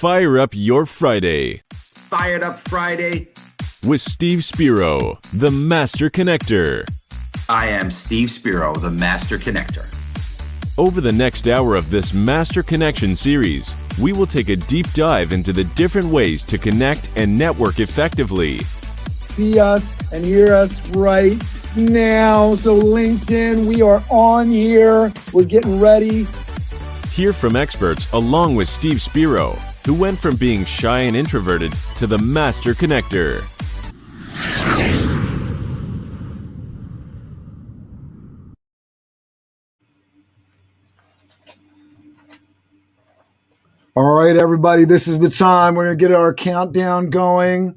Fire up your Friday. Fired Up Friday. With Steve Spiro, the Master Connector. I am Steve Spiro, the Master Connector. Over the next hour of this Master Connection series, we will take a deep dive into the different ways to connect and network effectively. See us and hear us right now. So LinkedIn, we are on here. We're getting ready. Hear from experts along with Steve Spiro, who went from being shy and introverted to the Master Connector. All right, everybody, this is the time. We're going to get our countdown going.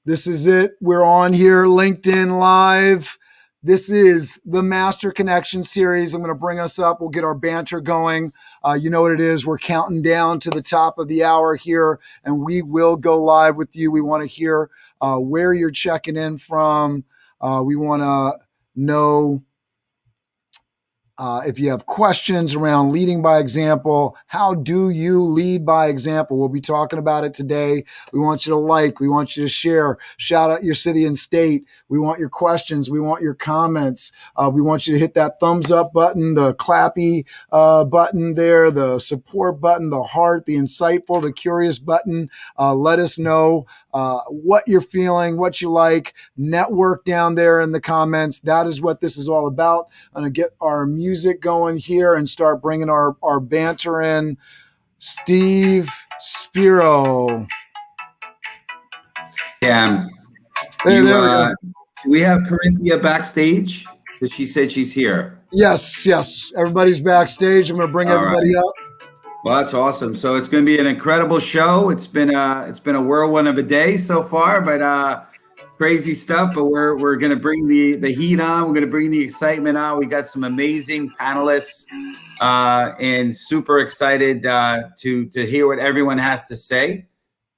This is it. We're on here, LinkedIn Live. This is the Master Connection series. I'm going to bring us up. We'll get our banter going. You know what it is. We're counting down to the top of the hour here, and we will go live with you. We want to hear where you're checking in from. We want to know if you have questions around leading by example. How do you lead by example? We'll be talking about it today. We want you to like. We want you to share. Shout out your city and state. We want your questions. We want your comments. We want you to hit that thumbs up button, the clappy button there, the support button, the heart, the insightful, the curious button. Let us know what you're feeling, what you like. Network down there in the comments. That is what this is all about. I'm going to get our music going here and start bringing our banter in. Steve Spiro. Yeah. There we go. We have Karenthia backstage because she said she's here. Yes. Everybody's backstage. I'm going to bring everybody up. Well, that's awesome. So it's going to be an incredible show. It's been a whirlwind of a day so far, but crazy stuff. But we're going to bring the heat on. We're going to bring the excitement on. We got some amazing panelists, and super excited to hear what everyone has to say.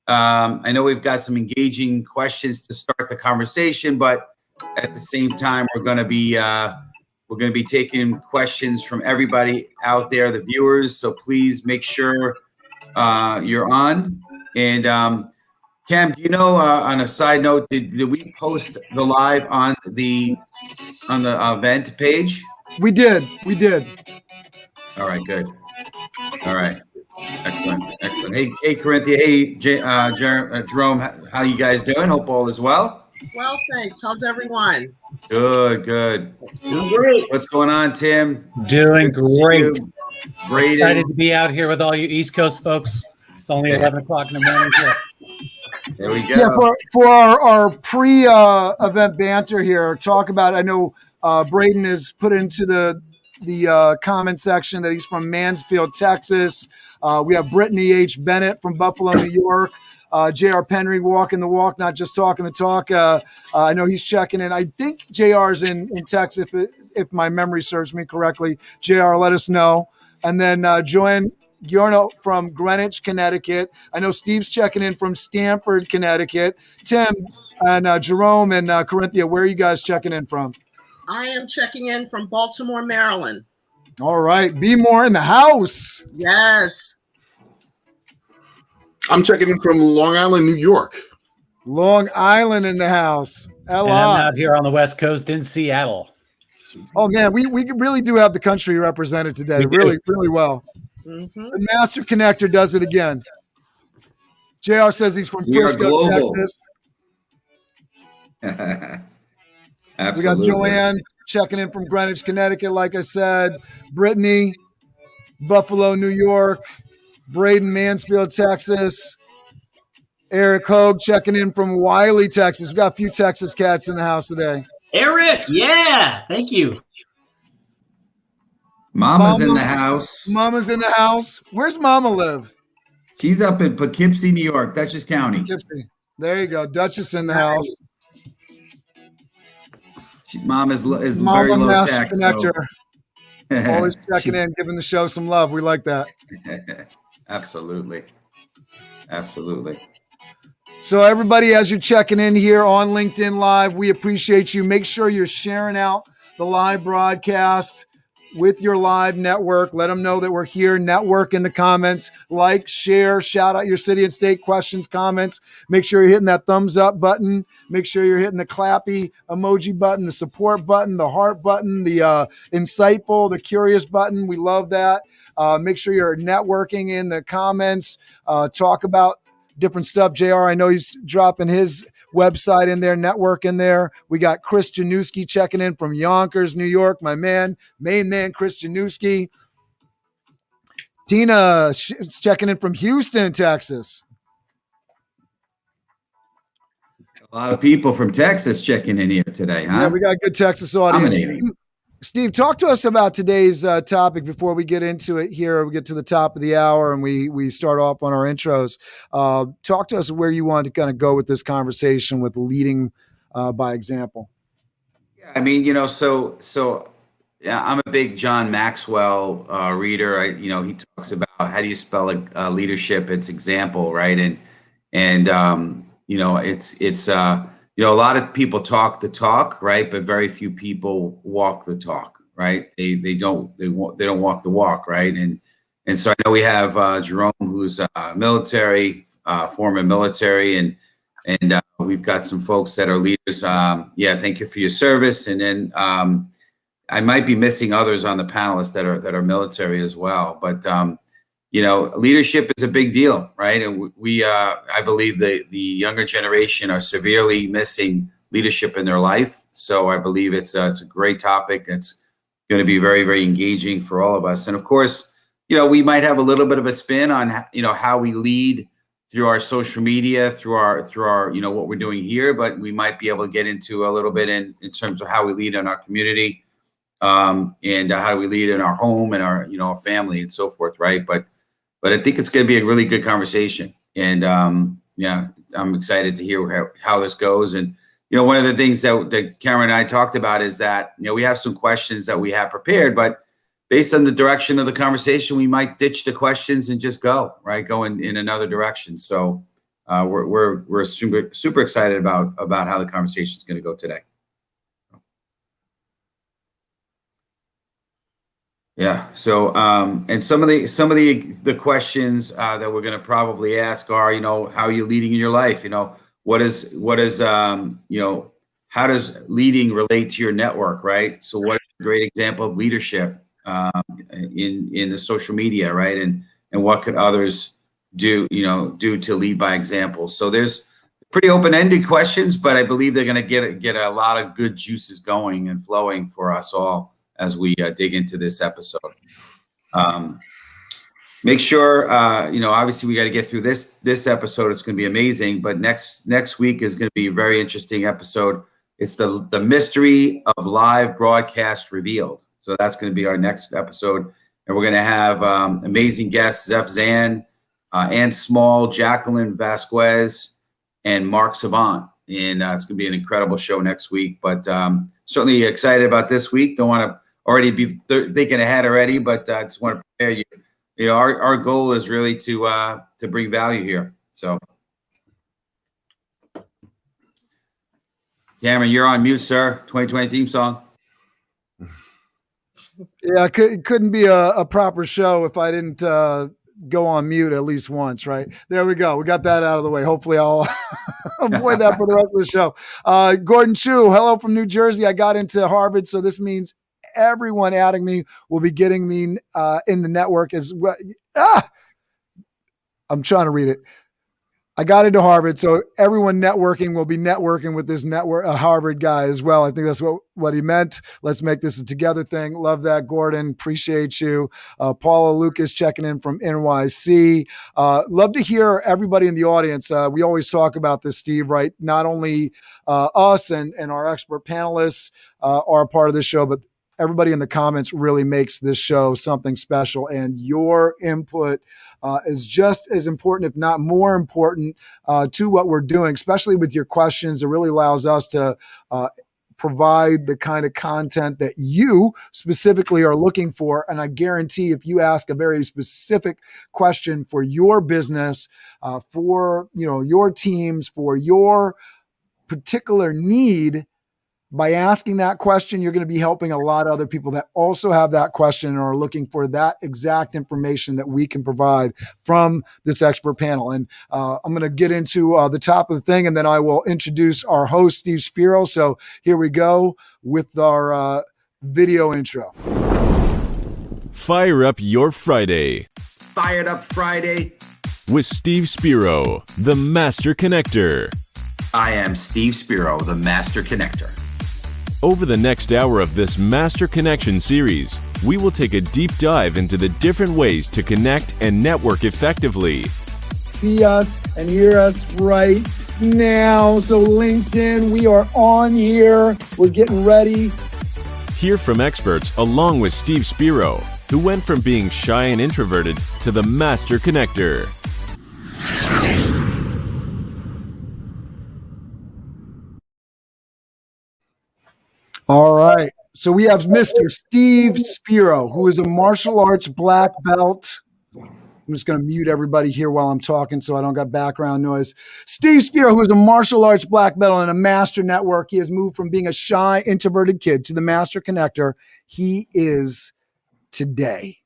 I know we've got some engaging questions to start the conversation, but at the same time, we're going to be taking questions from everybody out there, the viewers. So please make sure you're on. And Cam, do you know, on a side note, did we post the live on the event page? We did. All right, good. All right. Excellent. Hey, Karenthia. Hey, Jerome. How you guys doing? Hope all is well. Well, thanks. How's everyone? Good. Doing great. What's going on, Tim? Doing great. Braden. Excited to be out here with all you East Coast folks. It's only 11 o'clock in the morning here. There we go. Yeah, for our pre-event banter here, talk about, I know Braden has put into the comment section that he's from Mansfield, Texas. We have Brittany H. Bennett from Buffalo, New York. J.R. Penry walking the walk, not just talking the talk. I know he's checking in. I think J.R.'s in Texas, if my memory serves me correctly. J.R., let us know. And then Joanne Giorno from Greenwich, Connecticut. I know Steve's checking in from Stamford, Connecticut. Tim and Jerome and Karenthia, where are you guys checking in from? I am checking in from Baltimore, Maryland. All right. Be more in the house. Yes. I'm checking in from Long Island, New York. Long Island in the house. And I'm out here on the West Coast in Seattle. Oh, man, we really do have the country represented today. Really well. Mm-hmm. The Master Connector does it again. JR says he's from Frisco, Texas. Absolutely. We got Joanne checking in from Greenwich, Connecticut, like I said. Brittany, Buffalo, New York. Braden, Mansfield, Texas. Eric Hogue checking in from Wiley, Texas. We've got a few Texas cats in the house today. Eric, yeah, thank you. Mama's in the house. Mama's in the house. Where's Mama live? She's up in Poughkeepsie, New York, Dutchess County. Poughkeepsie. There you go. Duchess in the house. Mom is Mama very low Master tax. Connector. So. Always checking in, giving the show some love. We like that. Absolutely. So everybody, as you're checking in here on LinkedIn Live, we appreciate you. Make sure you're sharing out the live broadcast. with your live network. Let them know that we're here. Network in the comments. Like, share, shout out your city and state questions, comments. Make sure you're hitting that thumbs up button. Make sure you're hitting the clappy emoji button, the support button, the heart button, the insightful, the curious button. We love that. Make sure you're networking in the comments. Talk about different stuff. JR, I know he's dropping his website in there, network in there. We got Chris Janewski checking in from Yonkers, New York. My man, main man, Chris Janewski. Tina is checking in from Houston, Texas. A lot of people from Texas checking in here today, huh? Yeah, we got a good Texas audience. Steve, talk to us about today's topic before we get into it here. We get to the top of the hour and we start off on our intros. Talk to us where you want to kind of go with this conversation with leading by example. Yeah, I mean, I'm a big John Maxwell reader. He talks about how do you spell leadership? It's example, right? And it's a lot of people talk the talk, right? But very few people walk the talk, right? They don't walk the walk, right? And so I know we have Jerome, who's military, former military, and we've got some folks that are leaders. Thank you for your service. And then I might be missing others on the panelists that are military as well. But leadership is a big deal, right? And I believe the younger generation are severely missing leadership in their life. So I believe it's a great topic. It's going to be very, very engaging for all of us. And of course, we might have a little bit of a spin on, how we lead through our social media, through our, what we're doing here, but we might be able to get into a little bit in terms of how we lead in our community, and how we lead in our home and our, our family and so forth, right? But I think it's going to be a really good conversation. And I'm excited to hear how this goes. And, one of the things that Cameron and I talked about is that, we have some questions that we have prepared, but based on the direction of the conversation, we might ditch the questions and just go in another direction. So we're super excited about how the conversation is going to go today. Yeah. So, and some of the questions that we're going to probably ask are, how are you leading in your life? How does leading relate to your network, right? So what is a great example of leadership in the social media, right? And what could others do to lead by example? So there's pretty open-ended questions, but I believe they're going to get a lot of good juices going and flowing for us all as we dig into this episode. Make sure, obviously we got to get through this episode. It's going to be amazing, but next week is going to be a very interesting episode. It's the mystery of live broadcast revealed. So that's going to be our next episode. And we're going to have amazing guests, Zeph Zan, Ann Small, Jacqueline Vasquez, and Mark Savant. And it's going to be an incredible show next week, but certainly excited about this week. Don't want to already be thinking ahead already, but I just want to prepare you. Our goal is really to bring value here. So, Cameron, you're on mute, sir. 2020 theme song. Yeah, it couldn't be a proper show if I didn't go on mute at least once, right? There we go. We got that out of the way. Hopefully I'll avoid that for the rest of the show. Gordon Chu, hello from New Jersey. I got into Harvard, so this means everyone adding me will be getting me in the network as well. I'm trying to read it. I got into Harvard, so everyone networking will be networking with this Harvard guy as well. I think that's what he meant. Let's make this a together thing. Love that, Gordon. Appreciate you. Paula Lucas checking in from NYC. Love to hear everybody in the audience. We always talk about this, Steve, right? Not only us and our expert panelists are a part of this show, but everybody in the comments really makes this show something special, and your input is just as important, if not more important, to what we're doing, especially with your questions. It really allows us to provide the kind of content that you specifically are looking for. And I guarantee if you ask a very specific question for your business, for your teams, for your particular need, By asking that question, you're going to be helping a lot of other people that also have that question and are looking for that exact information that we can provide from this expert panel. And I'm going to get into the top of the thing, and then I will introduce our host, Steve Spiro. So here we go with our video intro. Fire up your Friday Fired Up Friday. with Steve Spiro, the Master Connector. I am Steve Spiro, the Master Connector. Over the next hour of this Master Connection series, we will take a deep dive into the different ways to connect and network effectively. See us and hear us right now. So LinkedIn, we are on here. We're getting ready. Hear from experts along with Steve Spiro, who went from being shy and introverted to the Master Connector. All right. So we have Mr. Steve Spiro, who is a martial arts black belt. I'm just going to mute everybody here while I'm talking so I don't got background noise. Steve Spiro, who is a martial arts black belt and a master network. He has moved from being a shy, introverted kid to the Master Connector he is today.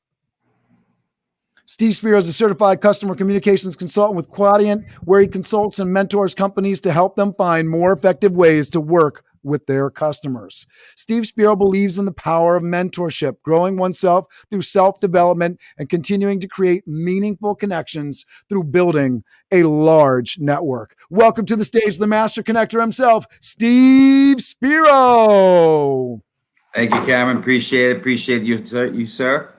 Steve Spiro is a certified customer communications consultant with Quadient, where he consults and mentors companies to help them find more effective ways to work with their customers. Steve Spiro believes in the power of mentorship, growing oneself through self-development and continuing to create meaningful connections through building a large network. Welcome to the stage, the Master Connector himself, Steve Spiro. Thank you, Cameron. Appreciate it. Appreciate you, sir.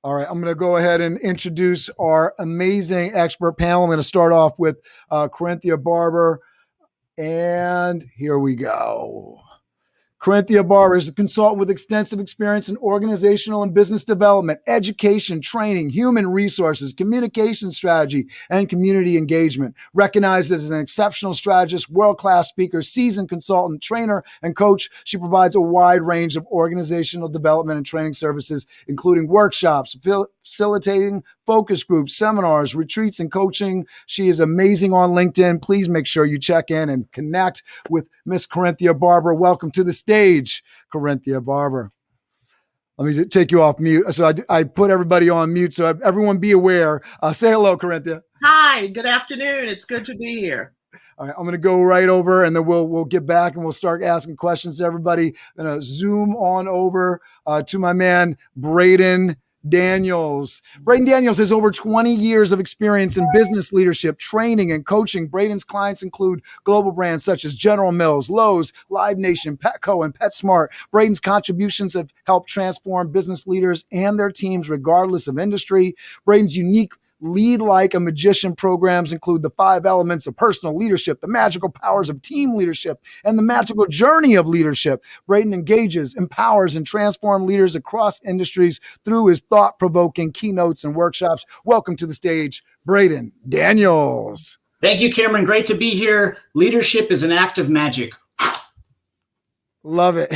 All right, I'm going to go ahead and introduce our amazing expert panel. I'm going to start off with Karenthia Barber. And here we go. Karenthia Barber is a consultant with extensive experience in organizational and business development, education, training, human resources, communication strategy, and community engagement. Recognized as an exceptional strategist, world-class speaker, seasoned consultant, trainer, and coach, she provides a wide range of organizational development and training services, including workshops, facilitating focus groups, seminars, retreats, and coaching. She is amazing on LinkedIn. Please make sure you check in and connect with Miss Karenthia Barber. Welcome to the stage, Karenthia Barber. Let me take you off mute. So I put everybody on mute, so everyone be aware. Say hello, Karenthia. Hi, good afternoon. It's good to be here. All right, I'm going to go right over, and then we'll get back and we'll start asking questions to everybody. I'm going to zoom on over to my man, Braden Daniels. Braden Daniels has over 20 years of experience in business leadership, training, and coaching. Braden's clients include global brands such as General Mills, Lowe's, Live Nation, Petco, and PetSmart. Braden's contributions have helped transform business leaders and their teams regardless of industry. Braden's unique Lead Like a Magician programs include the 5 elements of personal leadership, the magical powers of team leadership, and the magical journey of leadership. Braden engages, empowers, and transforms leaders across industries through his thought-provoking keynotes and workshops. Welcome to the stage, Braden Daniels. Thank you, Cameron. Great to be here. Leadership is an act of magic. Love it.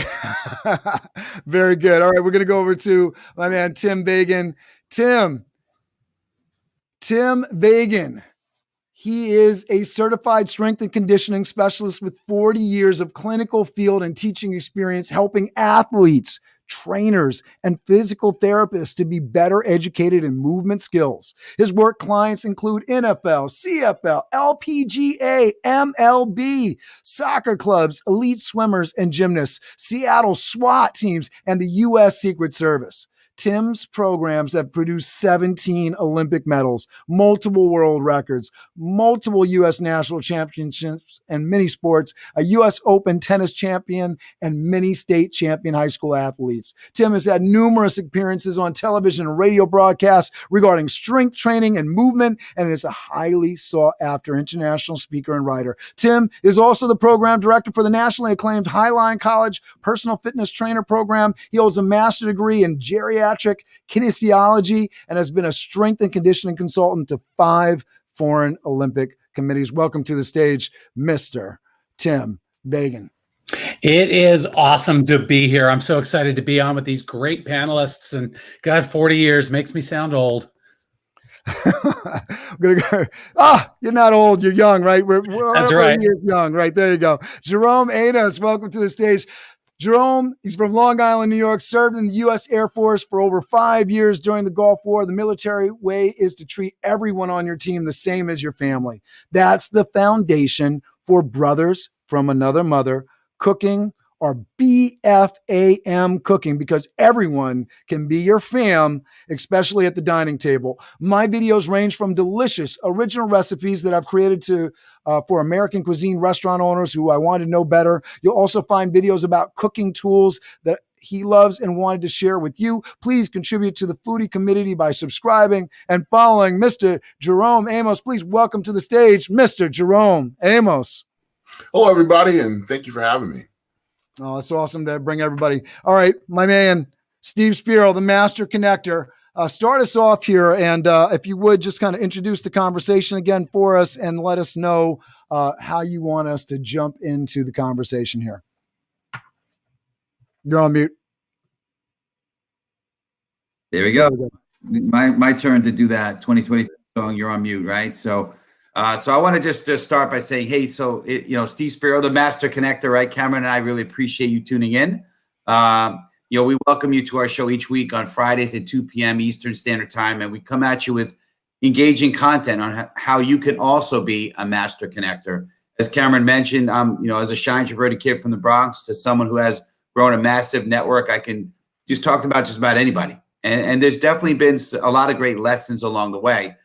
Very good. All right, we're going to go over to my man, Tim Vagen. Tim Vagen. He is a certified strength and conditioning specialist with 40 years of clinical field and teaching experience helping athletes, trainers, and physical therapists to be better educated in movement skills. His work clients include NFL, CFL, LPGA, MLB, soccer clubs, elite swimmers and gymnasts, Seattle SWAT teams, and the U.S. Secret Service. Tim's programs have produced 17 Olympic medals, multiple world records, multiple U.S. national championships and many sports, a U.S. Open tennis champion, and many state champion high school athletes. Tim has had numerous appearances on television and radio broadcasts regarding strength training and movement, and is a highly sought-after international speaker and writer. Tim is also the program director for the nationally acclaimed Highline College Personal Fitness Trainer Program. He holds a master's degree in geriatric kinesiology and has been a strength and conditioning consultant to 5 foreign Olympic committees. Welcome to the stage, Mr. Tim Vagen. It is awesome to be here. I'm so excited to be on with these great panelists. And God, 40 years makes me sound old. gonna go. You're not old. You're young, right? We're That's right. Young, right? There you go. Jerome Amos, welcome to the stage. Jerome, he's from Long Island, New York, served in the U.S. Air Force for over 5 years during the Gulf War. The military way is to treat everyone on your team the same as your family. That's the foundation for brothers from another mother cooking, or BFAM cooking, because everyone can be your fam, especially at the dining table. My videos range from delicious original recipes that I've created for American cuisine restaurant owners who I want to know better. You'll also find videos about cooking tools that he loves and wanted to share with you. Please contribute to the foodie community by subscribing and following Mr. Jerome Amos. Please welcome to the stage, Mr. Jerome Amos. Hello, everybody, and thank you for having me. Oh, it's awesome to bring everybody. All right, my man, Steve Spiro, the Master Connector. Start us off here, and if you would, just kind of introduce the conversation again for us and let us know how you want us to jump into the conversation here. You're on mute. There we go. My turn to do that 2020 song, You're on Mute, right? So I want to just start by saying, hey, Steve Spiro, the Master Connector, right? Cameron and I really appreciate you tuning in. We welcome you to our show each week on Fridays at 2 p.m. Eastern Standard Time, and we come at you with engaging content on how you can also be a Master Connector. As Cameron mentioned, as a shy, introverted kid from the Bronx to someone who has grown a massive network, I can just talk about just about anybody. And there's definitely been a lot of great lessons along the way.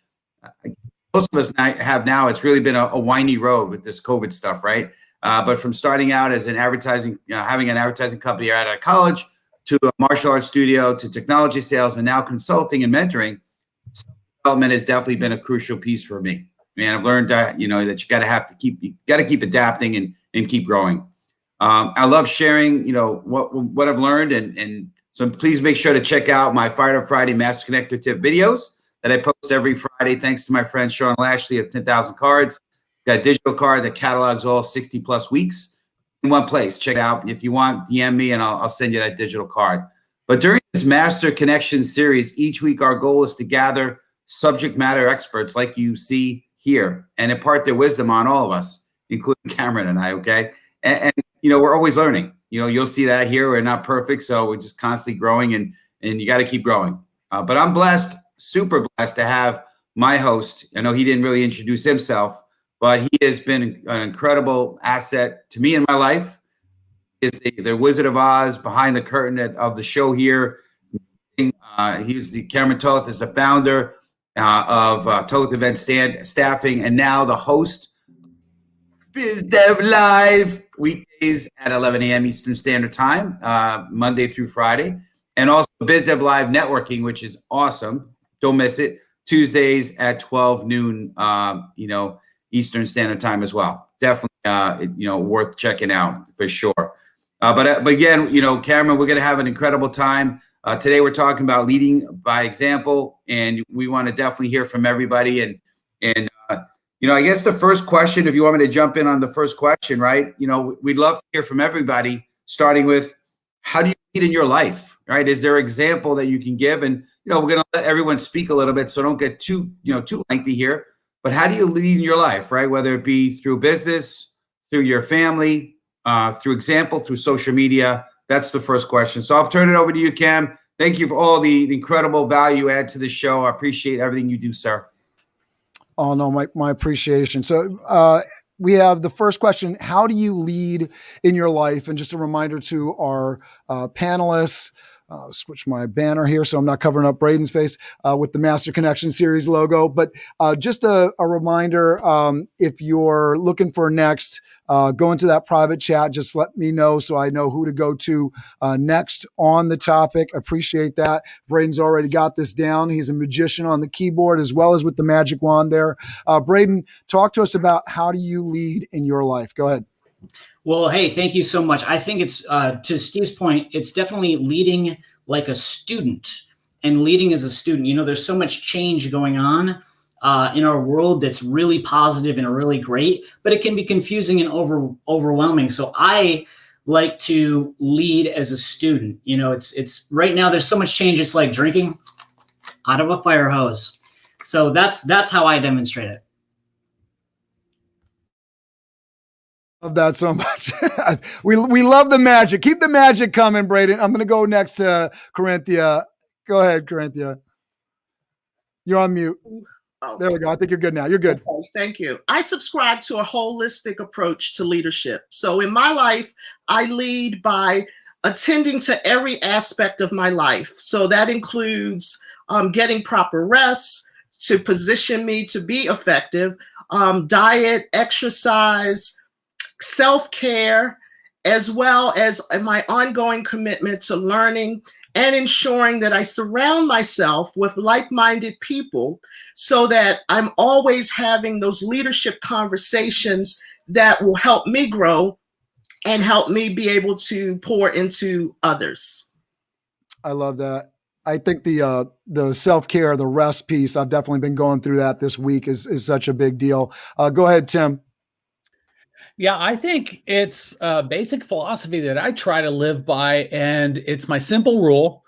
Most of us have now, it's really been a windy road with this COVID stuff, right? But from starting out as an advertising, having an advertising company out of college, to a martial arts studio, to technology sales, and now consulting and mentoring, development has definitely been a crucial piece for me. Man, I've learned that, that you got to keep adapting and keep growing. I love sharing, what I've learned. And so please make sure to check out my Fired Up Friday Master Connector tip videos that I post every Friday, thanks to my friend Sean Lashley of 10,000 Cards. Got a digital card that catalogs all 60 plus weeks in one place. Check it out. If you want, DM me and I'll send you that digital card. But during this Master Connection series, each week our goal is to gather subject matter experts like you see here and impart their wisdom on all of us, including Cameron and I, okay? And we're always learning. You'll see that here. We're not perfect, so we're just constantly growing, and you got to keep growing. But I'm blessed, super blessed to have my host. I know he didn't really introduce himself, but he has been an incredible asset to me in my life. He is the Wizard of Oz behind the curtain of the show here. Cameron Toth is the founder of Toth Event Staffing, and now the host Biz Dev Live weekdays at 11 a.m. Eastern Standard Time, Monday through Friday, and also Biz Dev Live Networking, which is awesome. Don't miss it. Tuesdays at 12 noon, Eastern Standard Time as well. Definitely, worth checking out for sure. But again, Cameron, we're going to have an incredible time. Today we're talking about leading by example, and we want to definitely hear from everybody. And I guess the first question, if you want me to jump in on the first question, right? We'd love to hear from everybody, starting with, how do you lead in your life, right? Is there an example that you can give? And, we're going to let everyone speak a little bit, so don't get too lengthy here. But how do you lead in your life, right? Whether it be through business, through your family, through example, through social media. That's the first question. So I'll turn it over to you, Cam. Thank you for all the incredible value you add to the show. I appreciate everything you do, sir. Oh, no, my appreciation. So we have the first question. How do you lead in your life? And just a reminder to our panelists, switch my banner here so I'm not covering up Braden's face with the Master Connection Series logo. But just a reminder, if you're looking for next, go into that private chat. Just let me know so I know who to go to next on the topic. Appreciate that. Braden's already got this down. He's a magician on the keyboard as well as with the magic wand there. Braden, talk to us about how do you lead in your life? Go ahead. Well, hey, thank you so much. I think it's, to Steve's point, it's definitely leading like a student and leading as a student. There's so much change going on in our world that's really positive and really great, but it can be confusing and overwhelming. So I like to lead as a student. It's right now there's so much change. It's like drinking out of a fire hose. So that's how I demonstrate it. Love that so much. we love the magic. Keep the magic coming, Braden. I'm going to go next to Karenthia. Go ahead, Karenthia. You're on mute. Oh. There we go. I think you're good now. You're good. Okay, thank you. I subscribe to a holistic approach to leadership. So in my life, I lead by attending to every aspect of my life. So that includes getting proper rest to position me to be effective, diet, exercise, self-care, as well as my ongoing commitment to learning and ensuring that I surround myself with like-minded people so that I'm always having those leadership conversations that will help me grow and help me be able to pour into others. I love that. I think the self-care, the rest piece, I've definitely been going through that this week is such a big deal. Go ahead, Tim. Yeah, I think it's a basic philosophy that I try to live by, and it's my simple rule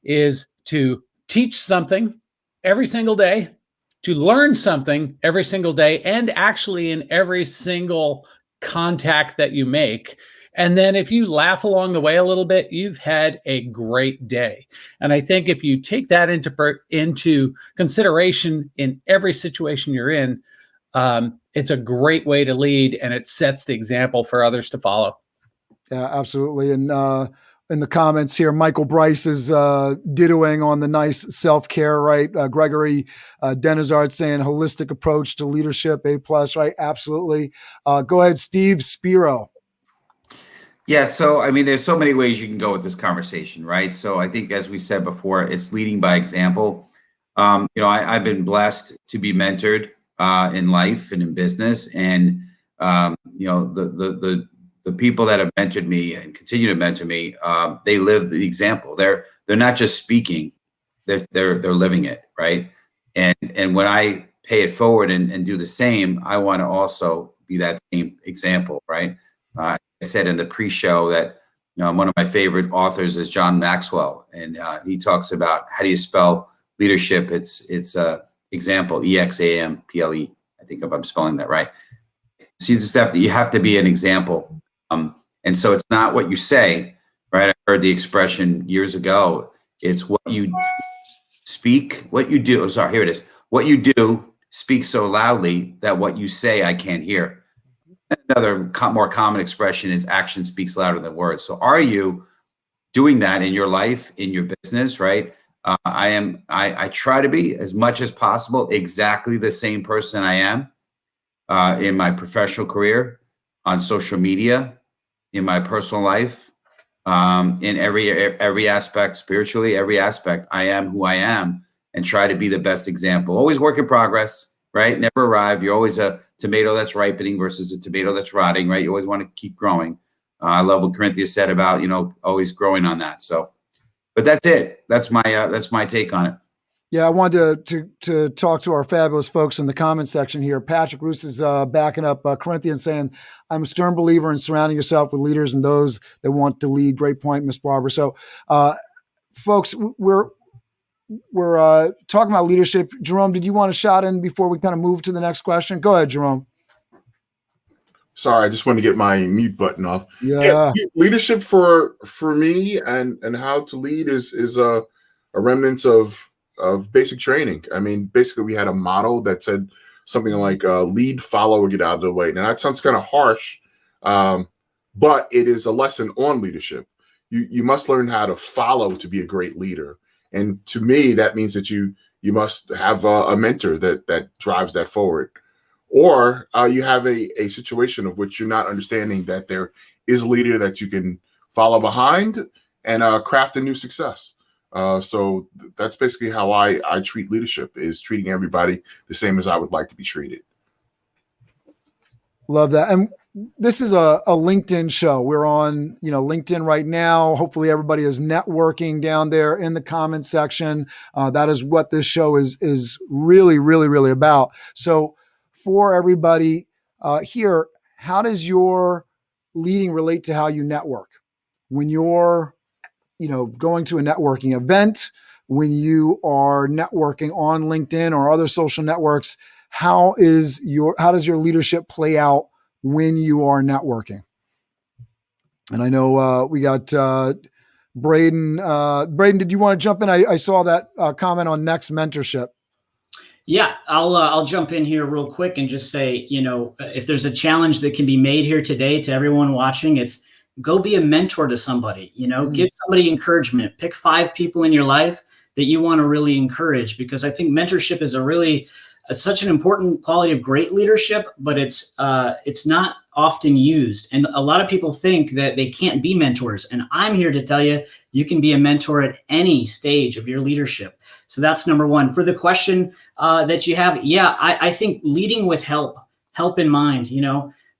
is to teach something every single day, to learn something every single day, and actually in every single contact that you make. And then if you laugh along the way a little bit, you've had a great day. And I think if you take that into consideration in every situation you're in, it's a great way to lead, and it sets the example for others to follow. Yeah, absolutely. And in the comments here, Michael Bryce is dittoing on the nice self-care, right? Gregory Denizard saying holistic approach to leadership, A+, right? Absolutely. Go ahead, Steve Spiro. Yeah, so I mean, there's so many ways you can go with this conversation, right? So I think, as we said before, it's leading by example. I've been blessed to be mentored in life and in business, and the people that have mentored me and continue to mentor me, they live the example. They're not just speaking; they're living it, right? And when I pay it forward and do the same, I want to also be that same example, right? I said in the pre-show that one of my favorite authors is John Maxwell, and he talks about how do you spell leadership. It's example, EXAMPLE. I think if I'm spelling that right. So you have to be an example. And so it's not what you say, right? I heard the expression years ago. It's what you speak, what you do. Sorry, here it is. What you do speaks so loudly that what you say I can't hear. Another more common expression is action speaks louder than words. So are you doing that in your life, in your business, right? I try to be, as much as possible, exactly the same person I am in my professional career, on social media, in my personal life, in every aspect, spiritually, every aspect. I am who I am, and try to be the best example. Always work in progress, right? Never arrive. You're always a tomato that's ripening versus a tomato that's rotting, right? You always want to keep growing. I love what Karenthia said about, always growing on that. So, but that's it. That's my take on it. Yeah, I wanted to talk to our fabulous folks in the comment section here. Patrick Roos is backing up Karenthia and saying, I'm a stern believer in surrounding yourself with leaders and those that want to lead. Great point, Ms. Barber. So, folks, we're talking about leadership. Jerome, did you want to shout in before we kind of move to the next question? Go ahead, Jerome. Sorry, I just wanted to get my mute button off. Yeah. Leadership for me and how to lead is a remnant of basic training. I mean, basically, we had a model that said something like lead, follow, or get out of the way. Now, that sounds kind of harsh, but it is a lesson on leadership. You must learn how to follow to be a great leader. And to me, that means that you must have a mentor that drives that forward. Or you have a situation of which you're not understanding that there is a leader that you can follow behind and craft a new success. So that's basically how I treat leadership, is treating everybody the same as I would like to be treated. Love that. And this is a LinkedIn show. We're on, LinkedIn right now. Hopefully everybody is networking down there in the comments section. That is what this show is really, really, really about. So for everybody here, how does your leading relate to how you network? When you're, going to a networking event, when you are networking on LinkedIn or other social networks? How does your leadership play out when you are networking? And I know we got Braden. Braden, did you want to jump in? I saw that comment on next mentorship. Yeah, I'll jump in here real quick and just say, if there's a challenge that can be made here today to everyone watching, it's go be a mentor to somebody. Give somebody encouragement. Pick 5 people in your life that you want to really encourage, because I think mentorship is such an important quality of great leadership, but it's not often used. And a lot of people think that they can't be mentors. And I'm here to tell you, you can be a mentor at any stage of your leadership. So that's number one. For the question that you have, I think leading with help in mind,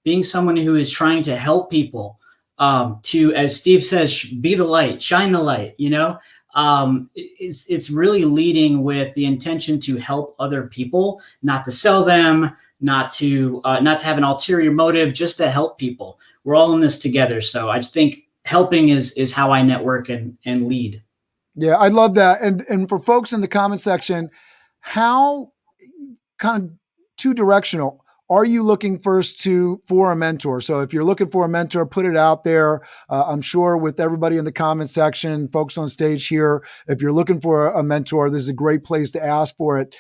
being someone who is trying to help people to, as Steve says, be the light, shine the light, it's really leading with the intention to help other people, not to sell them, not to have an ulterior motive, just to help people. We're all in this together. So I just think helping is how I network and lead. Yeah, I love that. And for folks in the comment section, how kind of two-directional are you looking first for a mentor? So if you're looking for a mentor, put it out there. I'm sure with everybody in the comment section, folks on stage here, if you're looking for a mentor, this is a great place to ask for it.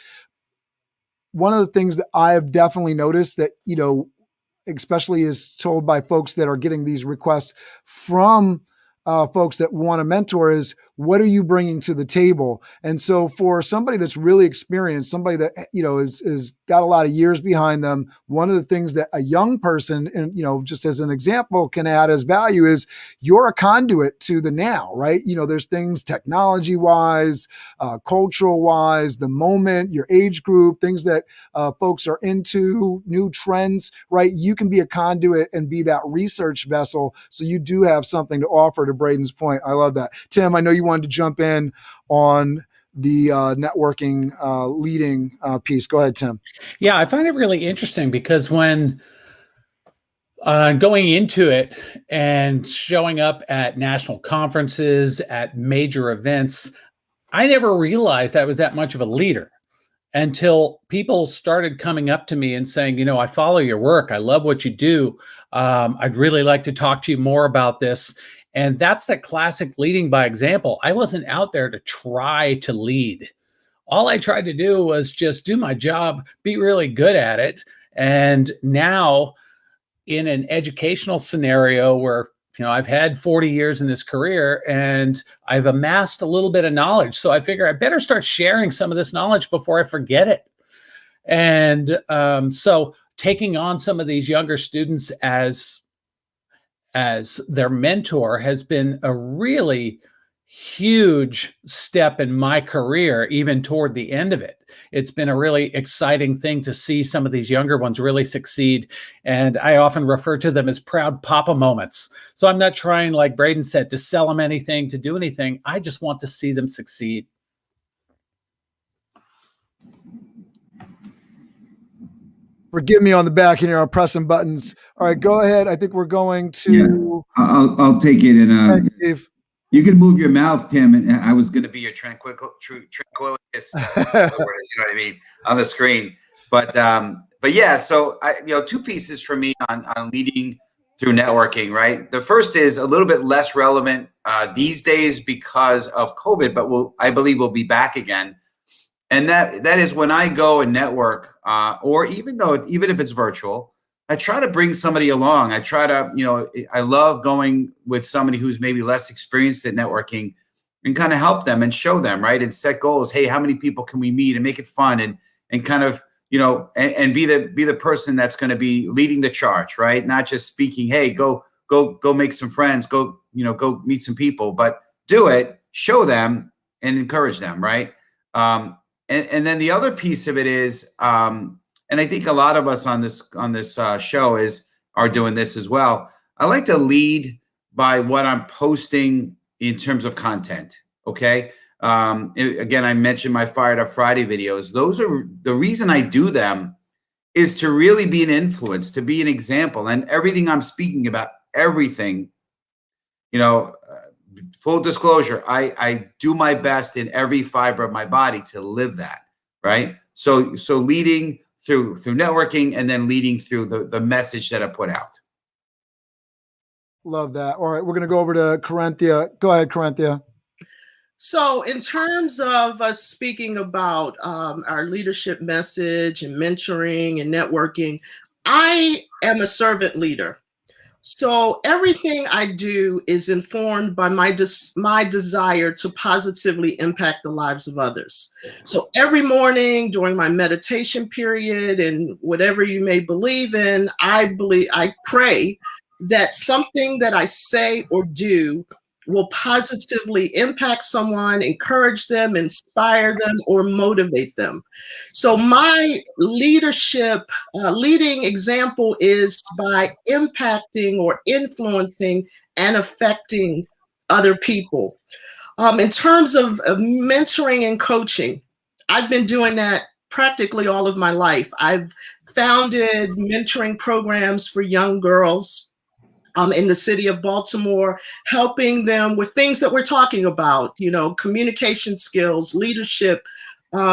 One of the things that I have definitely noticed that, especially is told by folks that are getting these requests from folks that want a mentor is, what are you bringing to the table? And so for somebody that's really experienced, somebody that, is got a lot of years behind them, one of the things that a young person, and, just as an example, can add as value is you're a conduit to the now, right? There's things technology wise, cultural wise, the moment, your age group, things that folks are into, new trends, right? You can be a conduit and be that research vessel. So you do have something to offer, to Braden's point. I love that. Tim, I know you wanted to jump in on the networking leading piece. Go ahead, Tim. Yeah, I find it really interesting because when going into it and showing up at national conferences, at major events, I never realized I was that much of a leader until people started coming up to me and saying, I follow your work. I love what you do. I'd really like to talk to you more about this. And that's the classic leading by example. I wasn't out there to try to lead. All I tried to do was just do my job, be really good at it. And now in an educational scenario where, I've had 40 years in this career and I've amassed a little bit of knowledge. So I figure I better start sharing some of this knowledge before I forget it. And so taking on some of these younger students as their mentor has been a really huge step in my career, even toward the end of it. It's been a really exciting thing to see some of these younger ones really succeed. And I often refer to them as proud papa moments. So I'm not trying, like Braden said, to sell them anything, to do anything. I just want to see them succeed. Forgive me on the back here. I'm pressing buttons. All right, go ahead. I think we're going to. Yeah, I'll take it. And Thanks, Steve. You can move your mouth, Tim. And I was going to be your tranquilist, you know what I mean, on the screen. But yeah. So two pieces for me on leading through networking. Right. The first is a little bit less relevant these days because of COVID, but I believe we'll be back again. And that is when I go and network, or even if it's virtual, I try to bring somebody along. I try to, I love going with somebody who's maybe less experienced at networking and kind of help them and show them, right? And set goals. Hey, how many people can we meet and make it fun and kind of, and be the person that's going to be leading the charge, right? Not just speaking, hey, go make some friends, go meet some people, but do it, show them and encourage them, right? And then the other piece of it is, and I think a lot of us on this show are doing this as well. I like to lead by what I'm posting in terms of content. Okay. Again, I mentioned my Fired Up Friday videos. Those are the reason I do them is to really be an influence, to be an example, and everything I'm speaking about, everything, full disclosure, I do my best in every fiber of my body to live that, right? So leading through networking and then leading through the message that I put out. Love that. All right, we're going to go over to Karenthia. Go ahead, Karenthia. So in terms of us speaking about our leadership message and mentoring and networking, I am a servant leader. So everything I do is informed by my desire to positively impact the lives of others. So every morning during my meditation period and whatever you may believe in, I pray that something that I say or do will positively impact someone, encourage them, inspire them, or motivate them. So my leadership, leading example is by impacting or influencing and affecting other people. In terms of mentoring and coaching, I've been doing that practically all of my life. I've founded mentoring programs for young girls in the city of Baltimore, helping them with things that we're talking about, communication skills, leadership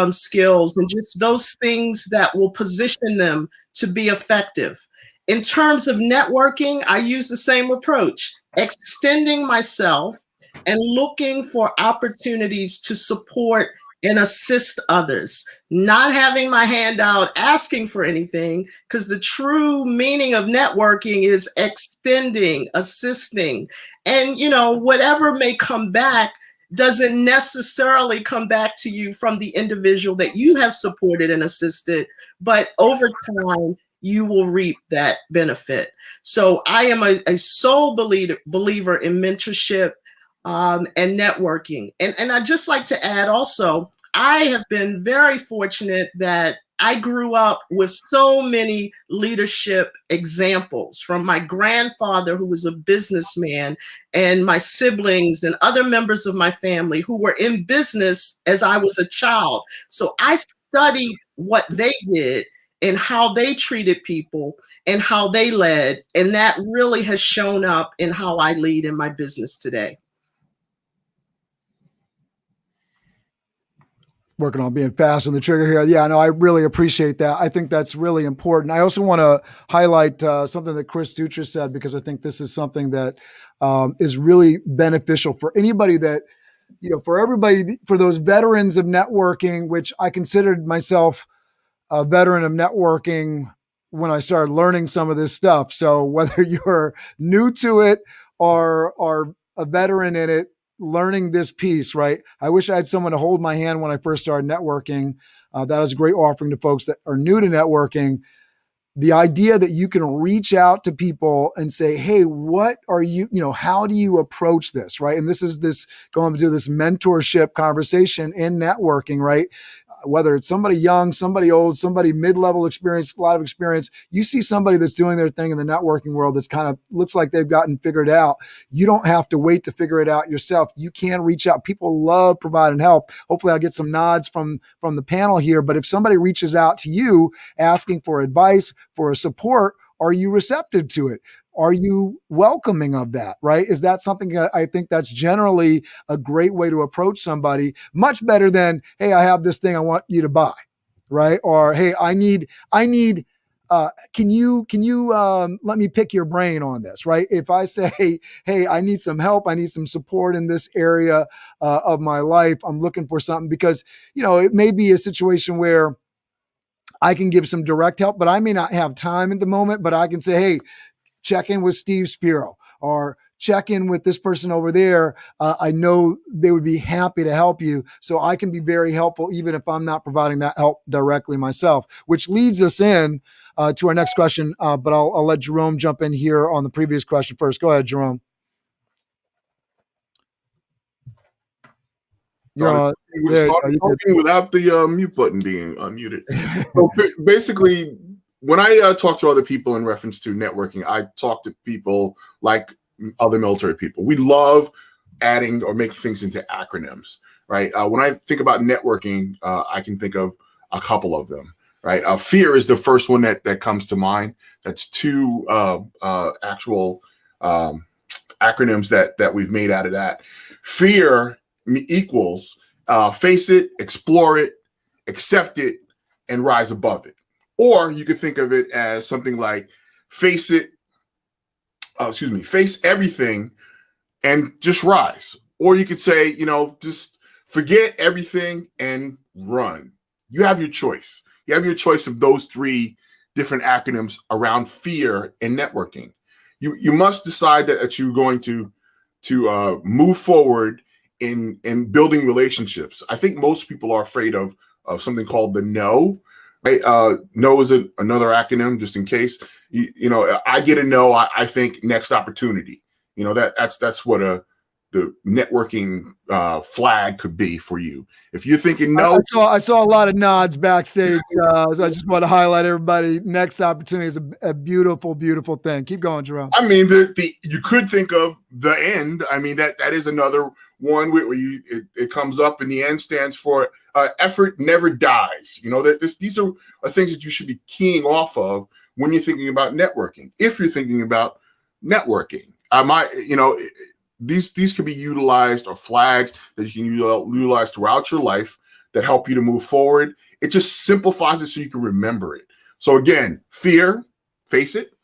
skills, and just those things that will position them to be effective. In terms of networking, I use the same approach, extending myself and looking for opportunities to support and assist others, not having my hand out asking for anything, because the true meaning of networking is extending, assisting, and whatever may come back doesn't necessarily come back to you from the individual that you have supported and assisted, but over time you will reap that benefit. So I am a sole believer in mentorship and networking. And I'd just like to add also, I have been very fortunate that I grew up with so many leadership examples from my grandfather, who was a businessman, and my siblings and other members of my family who were in business as I was a child. So I studied what they did and how they treated people and how they led. And that really has shown up in how I lead in my business today. Working on being fast on the trigger here. Yeah, no, I really appreciate that. I think that's really important. I also want to highlight something that Chris Dutra said, because I think this is something that is really beneficial for anybody that, for everybody, for those veterans of networking, which I considered myself a veteran of networking when I started learning some of this stuff. So whether you're new to it or a veteran in it, learning this piece, right? I wish I had someone to hold my hand when I first started networking. That is a great offering to folks that are new to networking. The idea that you can reach out to people and say, hey, what are you, how do you approach this, right? And this is going to this mentorship conversation in networking, right? Whether it's somebody young, somebody old, somebody mid-level experience, a lot of experience, you see somebody that's doing their thing in the networking world that's kind of looks like they've gotten figured out. You don't have to wait to figure it out yourself. You can reach out. People love providing help. Hopefully I'll get some nods from the panel here, but if somebody reaches out to you asking for advice, for a support, are you receptive to it? Are you welcoming of that, right? Is that something I think that's generally a great way to approach somebody, much better than, hey, I have this thing I want you to buy, right? Or, hey, I need, can you let me pick your brain on this, right? If I say, hey, I need some help, I need some support in this area of my life, I'm looking for something, because, it may be a situation where I can give some direct help, but I may not have time at the moment, but I can say, hey, check in with Steve Spiro or check in with this person over there. I know they would be happy to help you. So I can be very helpful, even if I'm not providing that help directly myself, which leads us in to our next question. But I'll let Jerome jump in here on the previous question first. Go ahead, Jerome. Started talking without the mute button being unmuted. So basically, when I talk to other people in reference to networking, I talk to people like other military people. We love adding or making things into acronyms, right? When I think about networking, I can think of a couple of them, right? Fear is the first one that comes to mind. That's two actual acronyms that we've made out of that. Fear equals face it, explore it, accept it, and rise above it. Or you could think of it as something like face everything and just rise. Or you could say, just forget everything and run. You have your choice. You have your choice of those three different acronyms around fear and networking. You must decide that you're going to move forward in building relationships. I think most people are afraid of something called the no. Right? No is another acronym, just in case. I get a no. I think next opportunity. That's what the networking flag could be for you. If you're thinking no, I saw a lot of nods backstage. So I just want to highlight everybody. Next opportunity is a beautiful, beautiful thing. Keep going, Jerome. I mean, you could think of the end. I mean, that is another one where it comes up, and the end stands for effort never dies. These are things that you should be keying off of when you're thinking about networking. If you're thinking about networking, these could be utilized, or flags that you can utilize throughout your life that help you to move forward. It just simplifies it so you can remember it. So again, fear, face it,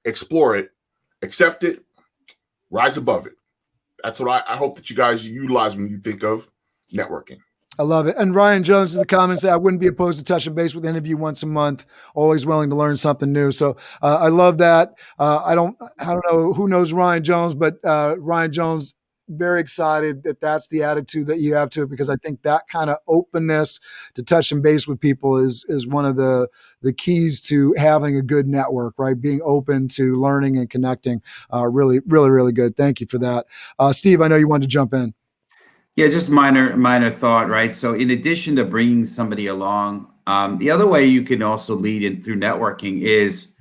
explore it, accept it, rise above it. That's what I hope that you guys utilize when you think of networking. I love it. And Ryan Jones in the comments said, I wouldn't be opposed to touching base with any of you once a month, always willing to learn something new. So I love that. I don't know who knows Ryan Jones, but Ryan Jones, very excited that that's the attitude that you have to it, because I think that kind of openness to touching base with people is one of the keys to having a good network, right? Being open to learning and connecting. Really, really, really good. Thank you for that. Steve, I know you wanted to jump in. Yeah, just minor thought, right? So in addition to bringing somebody along, the other way you can also lead in through networking is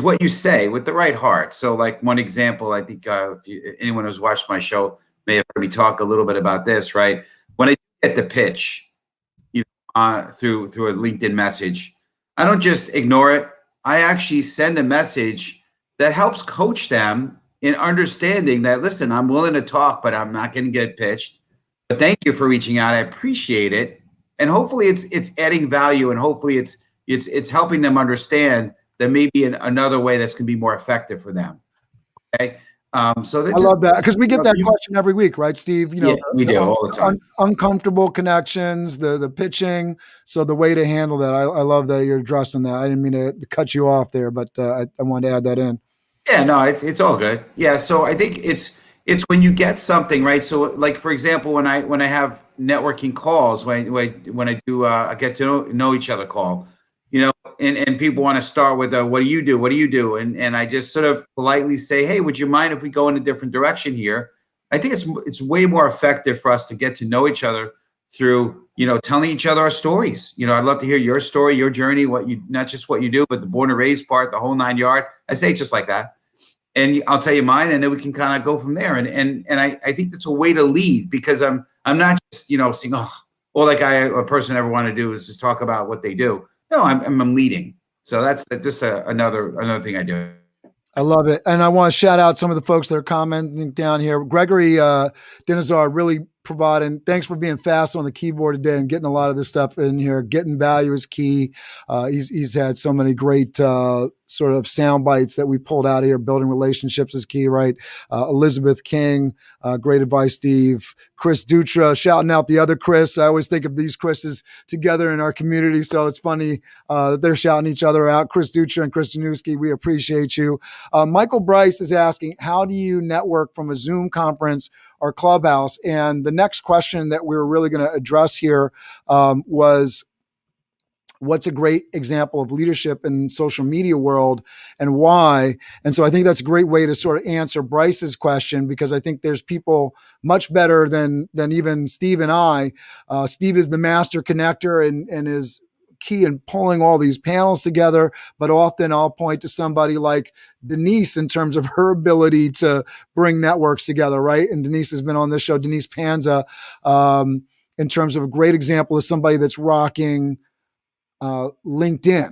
what you say with the right heart. So like one example, I think anyone who's watched my show may have heard me talk a little bit about this, right? When I get the pitch, through a LinkedIn message, I don't just ignore it. I actually send a message that helps coach them in understanding that, listen, I'm willing to talk, but I'm not going to get pitched. But thank you for reaching out. I appreciate it. And hopefully it's adding value, and hopefully it's helping them understand there may be another way that's going to be more effective for them. Okay. So I love that, because we get that question every week, right, Steve? We do all the time. Uncomfortable connections, the pitching. So the way to handle that, I love that you're addressing that. I didn't mean to cut you off there, but I wanted to add that in. Yeah, no, it's all good. Yeah. So I think it's when you get something, right? So like, for example, when I have networking calls, when I do a get to know each other call, and people want to start with what do you do? What do you do? And I just sort of politely say, hey, would you mind if we go in a different direction here? I think it's way more effective for us to get to know each other through, telling each other our stories. I'd love to hear your story, your journey, not just what you do, but the born and raised part, the whole 9 yards. I say it just like that. And I'll tell you mine, and then we can kind of go from there. And I think that's a way to lead, because I'm not just, saying, all like a person ever want to do is just talk about what they do. No, I'm leading. So that's just another thing I do. I love it. And I want to shout out some of the folks that are commenting down here. Gregory Denizar, really providing, thanks for being fast on the keyboard today and getting a lot of this stuff in here. Getting value is key. He's had so many great sort of sound bites that we pulled out of here. Building relationships is key, right? Elizabeth King, great advice, Steve. Chris Dutra, shouting out the other Chris. I always think of these Chris's together in our community, so it's funny that they're shouting each other out. Chris Dutra and Chris Janewski, we appreciate you. Michael Bryce is asking, how do you network from a Zoom conference or Clubhouse? And the next question that we were really going to address here was, what's a great example of leadership in social media world and why? And so I think that's a great way to sort of answer Bryce's question, because I think there's people much better than even Steve and I. Steve is the master connector and is key in pulling all these panels together, but often I'll point to somebody like Denise in terms of her ability to bring networks together, right? And Denise has been on this show, Denise Panza, in terms of a great example of somebody that's rocking LinkedIn.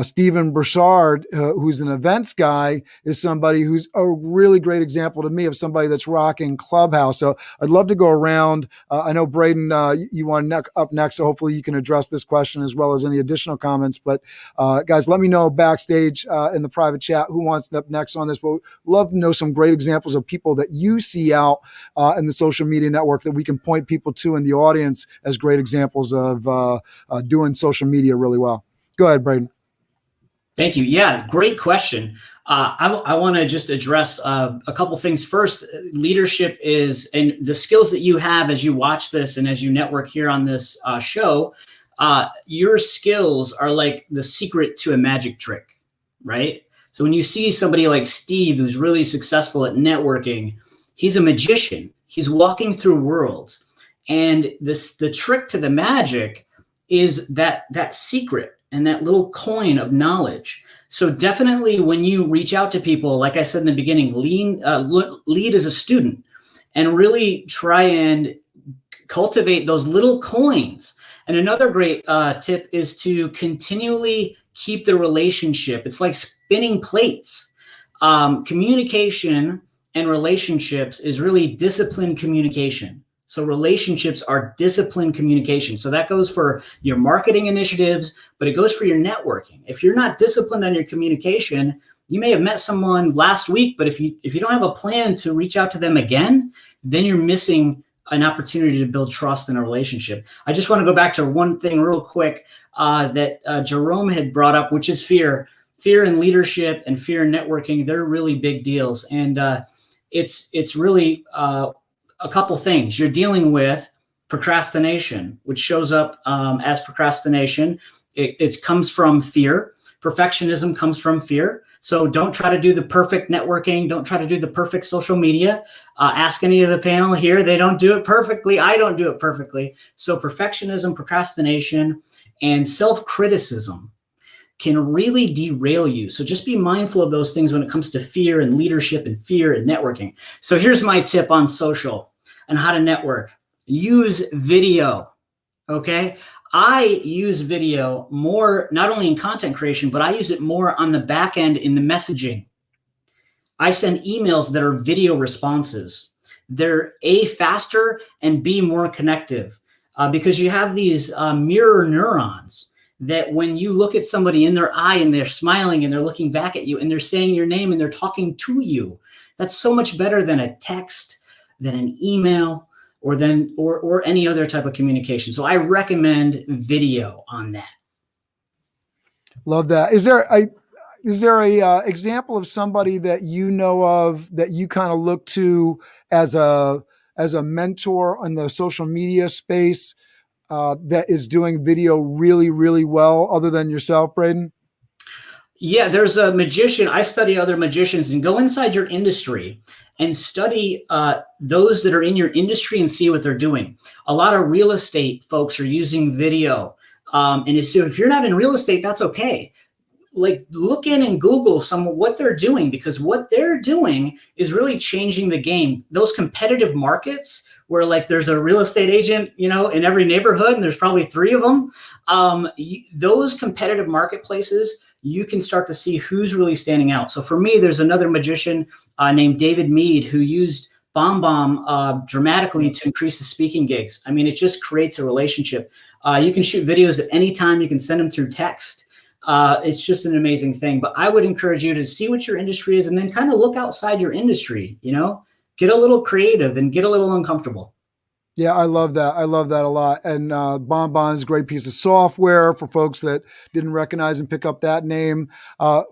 Stephen Broussard, who's an events guy, is somebody who's a really great example to me of somebody that's rocking Clubhouse. So I'd love to go around. I know, Braden, you want up next, so hopefully you can address this question as well as any additional comments. But guys, let me know backstage in the private chat who wants up next on this. But we'd love to know some great examples of people that you see out in the social media network that we can point people to in the audience as great examples of doing social media really well. Go ahead, Braden. Thank you. Yeah, great question. I want to just address a couple things. First, leadership is, and the skills that you have as you watch this and as you network here on this show, your skills are like the secret to a magic trick, right? So when you see somebody like Steve, who's really successful at networking, he's a magician. He's walking through worlds. And the trick to the magic is that secret and that little coin of knowledge. So definitely when you reach out to people, like I said in the beginning, lead as a student and really try and cultivate those little coins. And another great tip is to continually keep the relationship. It's like spinning plates. Communication and relationships is really disciplined communication. So relationships are disciplined communication. So that goes for your marketing initiatives, but it goes for your networking. If you're not disciplined on your communication, you may have met someone last week, but if you don't have a plan to reach out to them again, then you're missing an opportunity to build trust in a relationship. I just want to go back to one thing real quick that Jerome had brought up, which is fear. Fear in leadership and fear in networking, they're really big deals. And it's really a couple things. You're dealing with procrastination, which shows up as procrastination. It comes from fear. Perfectionism comes from fear. So don't try to do the perfect networking. Don't try to do the perfect social media. Ask any of the panel here. They don't do it perfectly. I don't do it perfectly. So perfectionism, procrastination, and self-criticism can really derail you. So just be mindful of those things when it comes to fear and leadership and fear and networking. So here's my tip on social and how to network. Use video, okay? I use video more, not only in content creation, but I use it more on the back end in the messaging. I send emails that are video responses. They're A, faster, and B, more connective because you have these mirror neurons that when you look at somebody in their eye and they're smiling and they're looking back at you and they're saying your name and they're talking to you, that's so much better than a text, than an email, or any other type of communication. So I recommend video on that. Love that. Is there a example of somebody that you know of that you kind of look to as a mentor in the social media space that is doing video really, really well, other than yourself, Braden? Yeah, there's a magician. I study other magicians, and go inside your industry and study those that are in your industry and see what they're doing. A lot of real estate folks are using video. And so if you're not in real estate, that's okay. Like look in and Google some of what they're doing, because what they're doing is really changing the game. Those competitive markets where like there's a real estate agent, you know, in every neighborhood, and there's probably 3 of them. Those competitive marketplaces, you can start to see who's really standing out. So for me, there's another magician named David Mead who used BombBomb dramatically to increase the speaking gigs. I mean, it just creates a relationship. You can shoot videos at any time. You can send them through text. It's just an amazing thing. But I would encourage you to see what your industry is and then kind of look outside your industry, you know, get a little creative and get a little uncomfortable. Yeah, I love that. I love that a lot. And BombBomb is a great piece of software for folks that didn't recognize and pick up that name.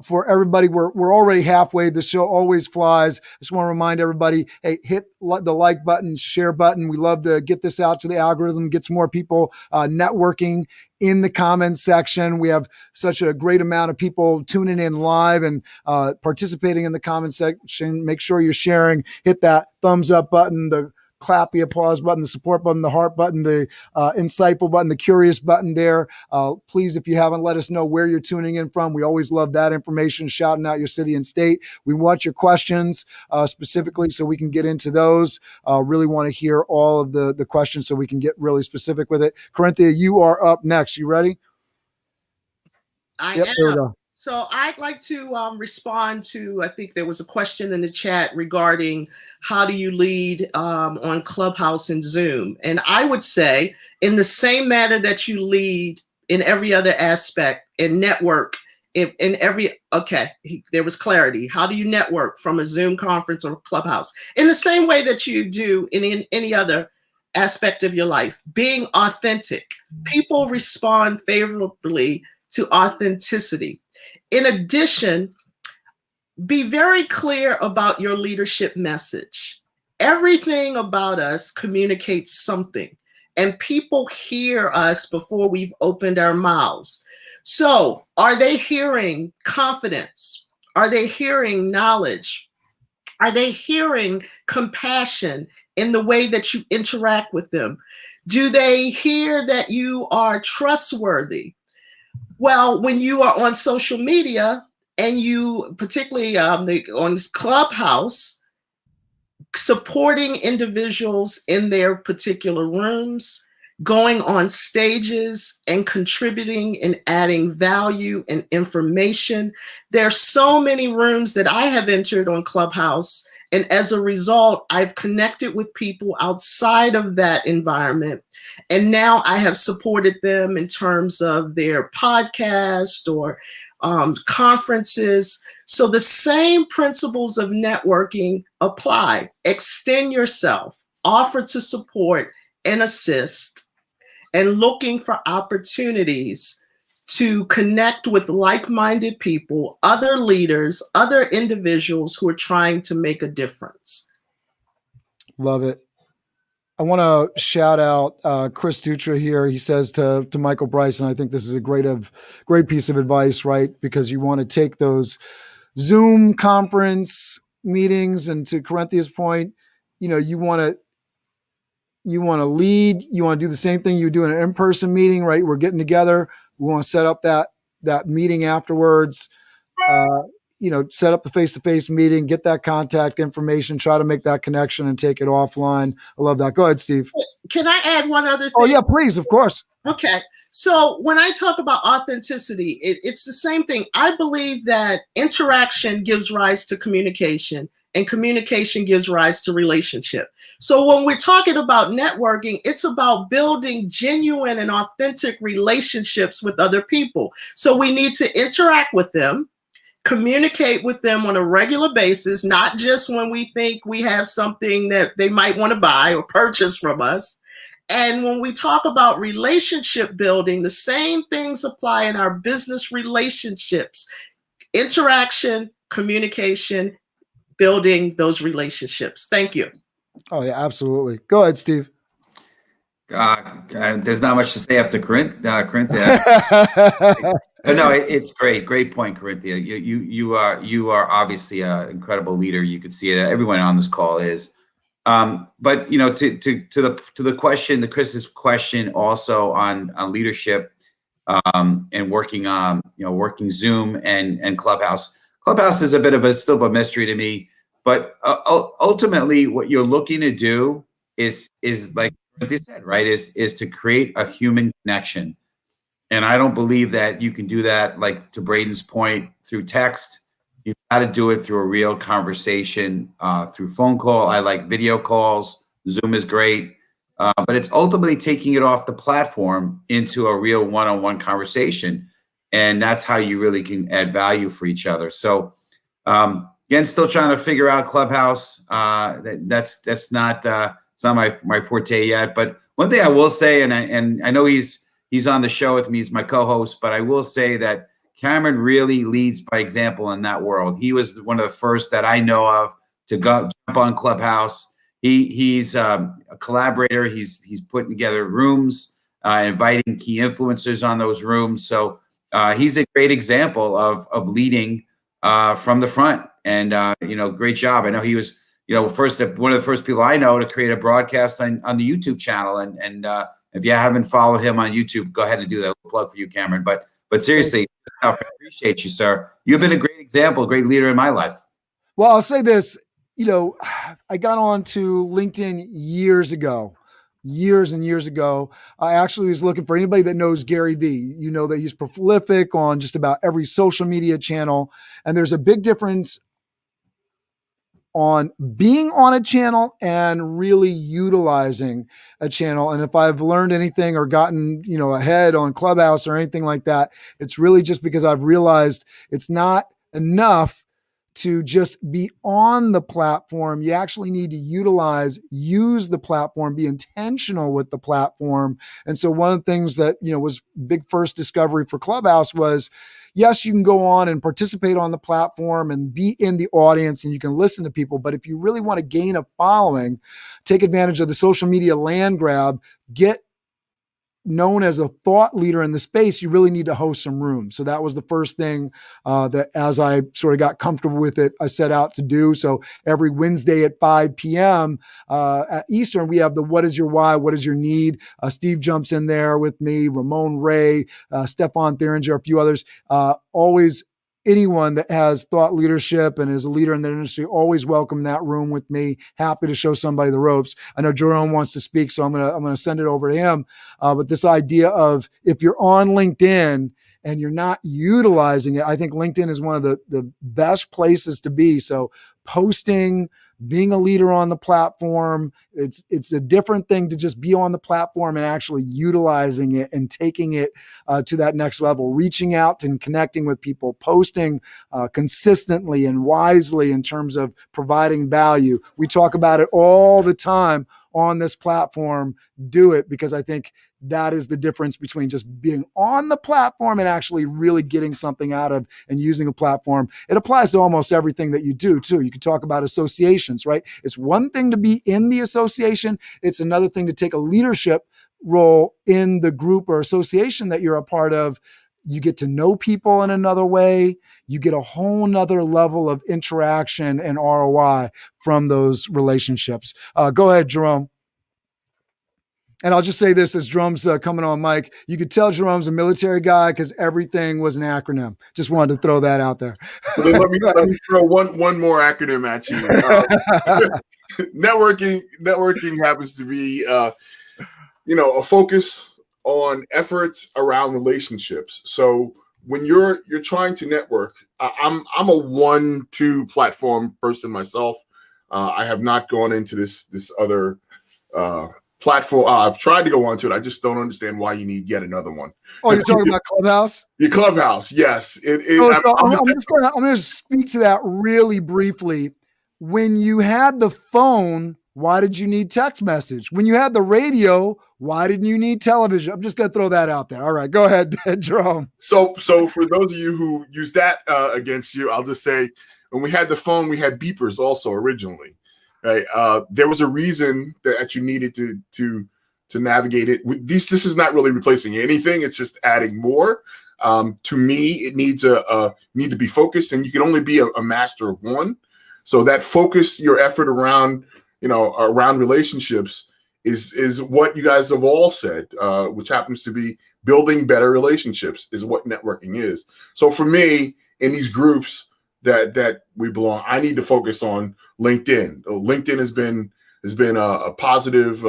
For everybody, we're already halfway. The show always flies. I just want to remind everybody, hey, hit the like button, share button. We love to get this out to the algorithm, get some more people networking in the comments section. We have such a great amount of people tuning in live and participating in the comment section. Make sure you're sharing. Hit that thumbs up button, the clap, the applause button, the support button, the heart button, the insightful button, the curious button there. Please, if you haven't, let us know where you're tuning in from. We always love that information, shouting out your city and state. We want your questions specifically so we can get into those. Really want to hear all of the questions so we can get really specific with it. Karenthia, you are up next. You ready? I Yep, there we am. go. So I'd like to respond to, I think there was a question in the chat regarding how do you lead on Clubhouse and Zoom? And I would say in the same manner that you lead in every other aspect and network in every, there was clarity. How do you network from a Zoom conference or Clubhouse? In the same way that you do in any other aspect of your life, being authentic. People respond favorably to authenticity. In addition, be very clear about your leadership message. Everything about us communicates something, and people hear us before we've opened our mouths. So, are they hearing confidence? Are they hearing knowledge? Are they hearing compassion in the way that you interact with them? Do they hear that you are trustworthy? Well, when you are on social media and you, particularly on this Clubhouse, supporting individuals in their particular rooms, going on stages and contributing and adding value and information. There are so many rooms that I have entered on Clubhouse, and as a result, I've connected with people outside of that environment. And now I have supported them in terms of their podcast or conferences. So the same principles of networking apply. Extend yourself, offer to support and assist, and looking for opportunities to connect with like-minded people, other leaders, other individuals who are trying to make a difference. Love it. I want to shout out Chris Dutra here. He says to Michael Bryson, I think this is a great piece of advice, right? Because you want to take those Zoom conference meetings, and to Karenthia's point, you want to lead, you want to do the same thing you do in an in-person meeting, right? We're getting together. We want to set up that meeting afterwards, set up the face-to-face meeting, get that contact information, try to make that connection and take it offline. I love that. Go ahead, Steve. Can I add one other thing? Oh yeah, please. Of course. Okay. So when I talk about authenticity, it's the same thing. I believe that interaction gives rise to communication, and communication gives rise to relationship. So when we're talking about networking, it's about building genuine and authentic relationships with other people. So we need to interact with them, communicate with them on a regular basis, not just when we think we have something that they might want to buy or purchase from us. And when we talk about relationship building, the same things apply in our business relationships. Interaction, communication, building those relationships. Thank you. Oh yeah, absolutely. Go ahead, Steve. There's not much to say after Karenthia. But no, it's great. Great point, Karenthia. You are obviously an incredible leader. You could see it. Everyone on this call is. But to the question, to Chris's question, also on leadership and working working Zoom and Clubhouse. Clubhouse is a bit of still a mystery to me. But ultimately, what you're looking to do is like they said, right? Is to create a human connection. And I don't believe that you can do that, like to Braden's point, through text. You've got to do it through a real conversation, through phone call. I like video calls. Zoom is great. But it's ultimately taking it off the platform into a real one-on-one conversation. And that's how you really can add value for each other. So again, still trying to figure out Clubhouse. That's not it's not my forte yet. But one thing I will say, and I know he's on the show with me, he's my co-host, but I will say that Cameron really leads by example in that world. He was one of the first that I know of to jump on Clubhouse. He's a collaborator. He's putting together rooms, inviting key influencers on those rooms. So he's a great example of leading from the front. And great job. I know he was one of the first people I know to create a broadcast on the YouTube channel. And if you haven't followed him on YouTube, go ahead and do that. Plug for you, Cameron. But seriously, I appreciate you, sir. You've been a great example, a great leader in my life. Well, I'll say this, I got on to LinkedIn years ago years and years ago. I actually was looking for anybody that knows Gary Vee. You know that he's prolific on just about every social media channel. And there's a big difference on being on a channel and really utilizing a channel. And if I've learned anything or gotten, ahead on Clubhouse or anything like that, it's really just because I've realized it's not enough to just be on the platform. You actually need to use the platform, be intentional with the platform. And so one of the things that, was big first discovery for Clubhouse was, yes, you can go on and participate on the platform and be in the audience and you can listen to people. But if you really want to gain a following, take advantage of the social media land grab, get known as a thought leader in the space, you really need to host some rooms. So that was the first thing that as I sort of got comfortable with it, I set out to do. So every Wednesday at 5 p.m. At Eastern, we have the What is Your Why? What is your need? Steve jumps in there with me, Ramon Ray, Stefan Theringer, a few others. Always anyone that has thought leadership and is a leader in the industry, always welcome that room with me. Happy to show somebody the ropes. I know Jerome wants to speak, so I'm gonna send it over to him. But this idea of if you're on LinkedIn and you're not utilizing it, I think LinkedIn is one of the best places to be. So posting, being a leader on the platform, it's a different thing to just be on the platform and actually utilizing it and taking it to that next level, reaching out and connecting with people, posting consistently and wisely in terms of providing value. We talk about it all the time on this platform. Do it, because I think that is the difference between just being on the platform and actually really getting something out of and using a platform. It applies to almost everything that you do too. You can talk about associations, right? It's one thing to be in the association. It's another thing to take a leadership role in the group or association that you're a part of. You get to know people in another way. You get a whole nother level of interaction and ROI from those relationships. Go ahead, Jerome. And I'll just say this as Jerome's coming on mic. You could tell Jerome's a military guy because everything was an acronym. Just wanted to throw that out there. Well, let me throw one more acronym at you. Networking happens to be, a focus on efforts around relationships. So when you're trying to network, I'm a 1-2 platform person myself. I have not gone into this other platform. I've tried to go onto it. I just don't understand why you need yet another one. Oh, you're talking about Clubhouse? Your Clubhouse, yes. I'm going to speak to that really briefly. When you had the phone, why did you need text message? When you had the radio, why didn't you need television? I'm just going to throw that out there. All right, go ahead, Jerome. So for those of you who use that against you, I'll just say when we had the phone, we had beepers also originally. Right. There was a reason that you needed to navigate it. This is not really replacing anything. It's just adding more. To me, it needs need to be focused, and you can only be a master of one. So that focus your effort around relationships is what you guys have all said, which happens to be building better relationships is what networking is. So for me, in these groups that we belong, I need to focus on LinkedIn. LinkedIn has been a positive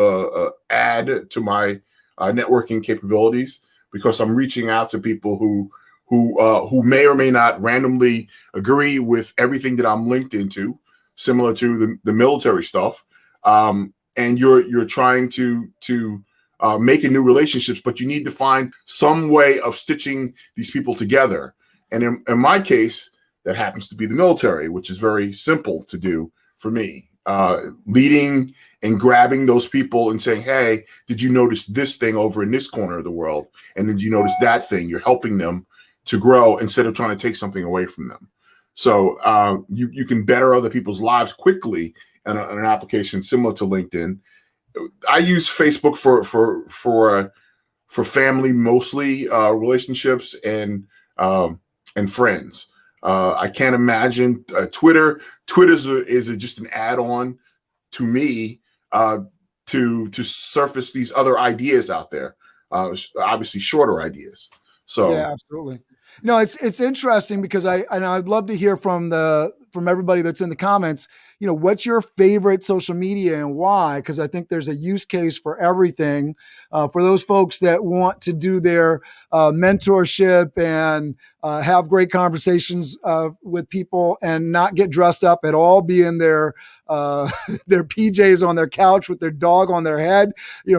add to my networking capabilities because I'm reaching out to people who may or may not randomly agree with everything that I'm linked into, similar to the military stuff. And you're trying to make a new relationships, but you need to find some way of stitching these people together. And in my case, that happens to be the military, which is very simple to do for me. Leading and grabbing those people and saying, hey, did you notice this thing over in this corner of the world? And did you notice that thing? You're helping them to grow instead of trying to take something away from them. So you can better other people's lives quickly in an application similar to LinkedIn. I use Facebook for family, mostly relationships and friends. I can't imagine Twitter. Twitter is just an add-on to me to surface these other ideas out there. Obviously, shorter ideas. So yeah, absolutely. No, it's interesting because I'd love to hear from the from everybody that's in the comments, what's your favorite social media and why? Because I think there's a use case for everything. For those folks that want to do their mentorship and have great conversations with people and not get dressed up at all, be in their PJs on their couch with their dog on their head.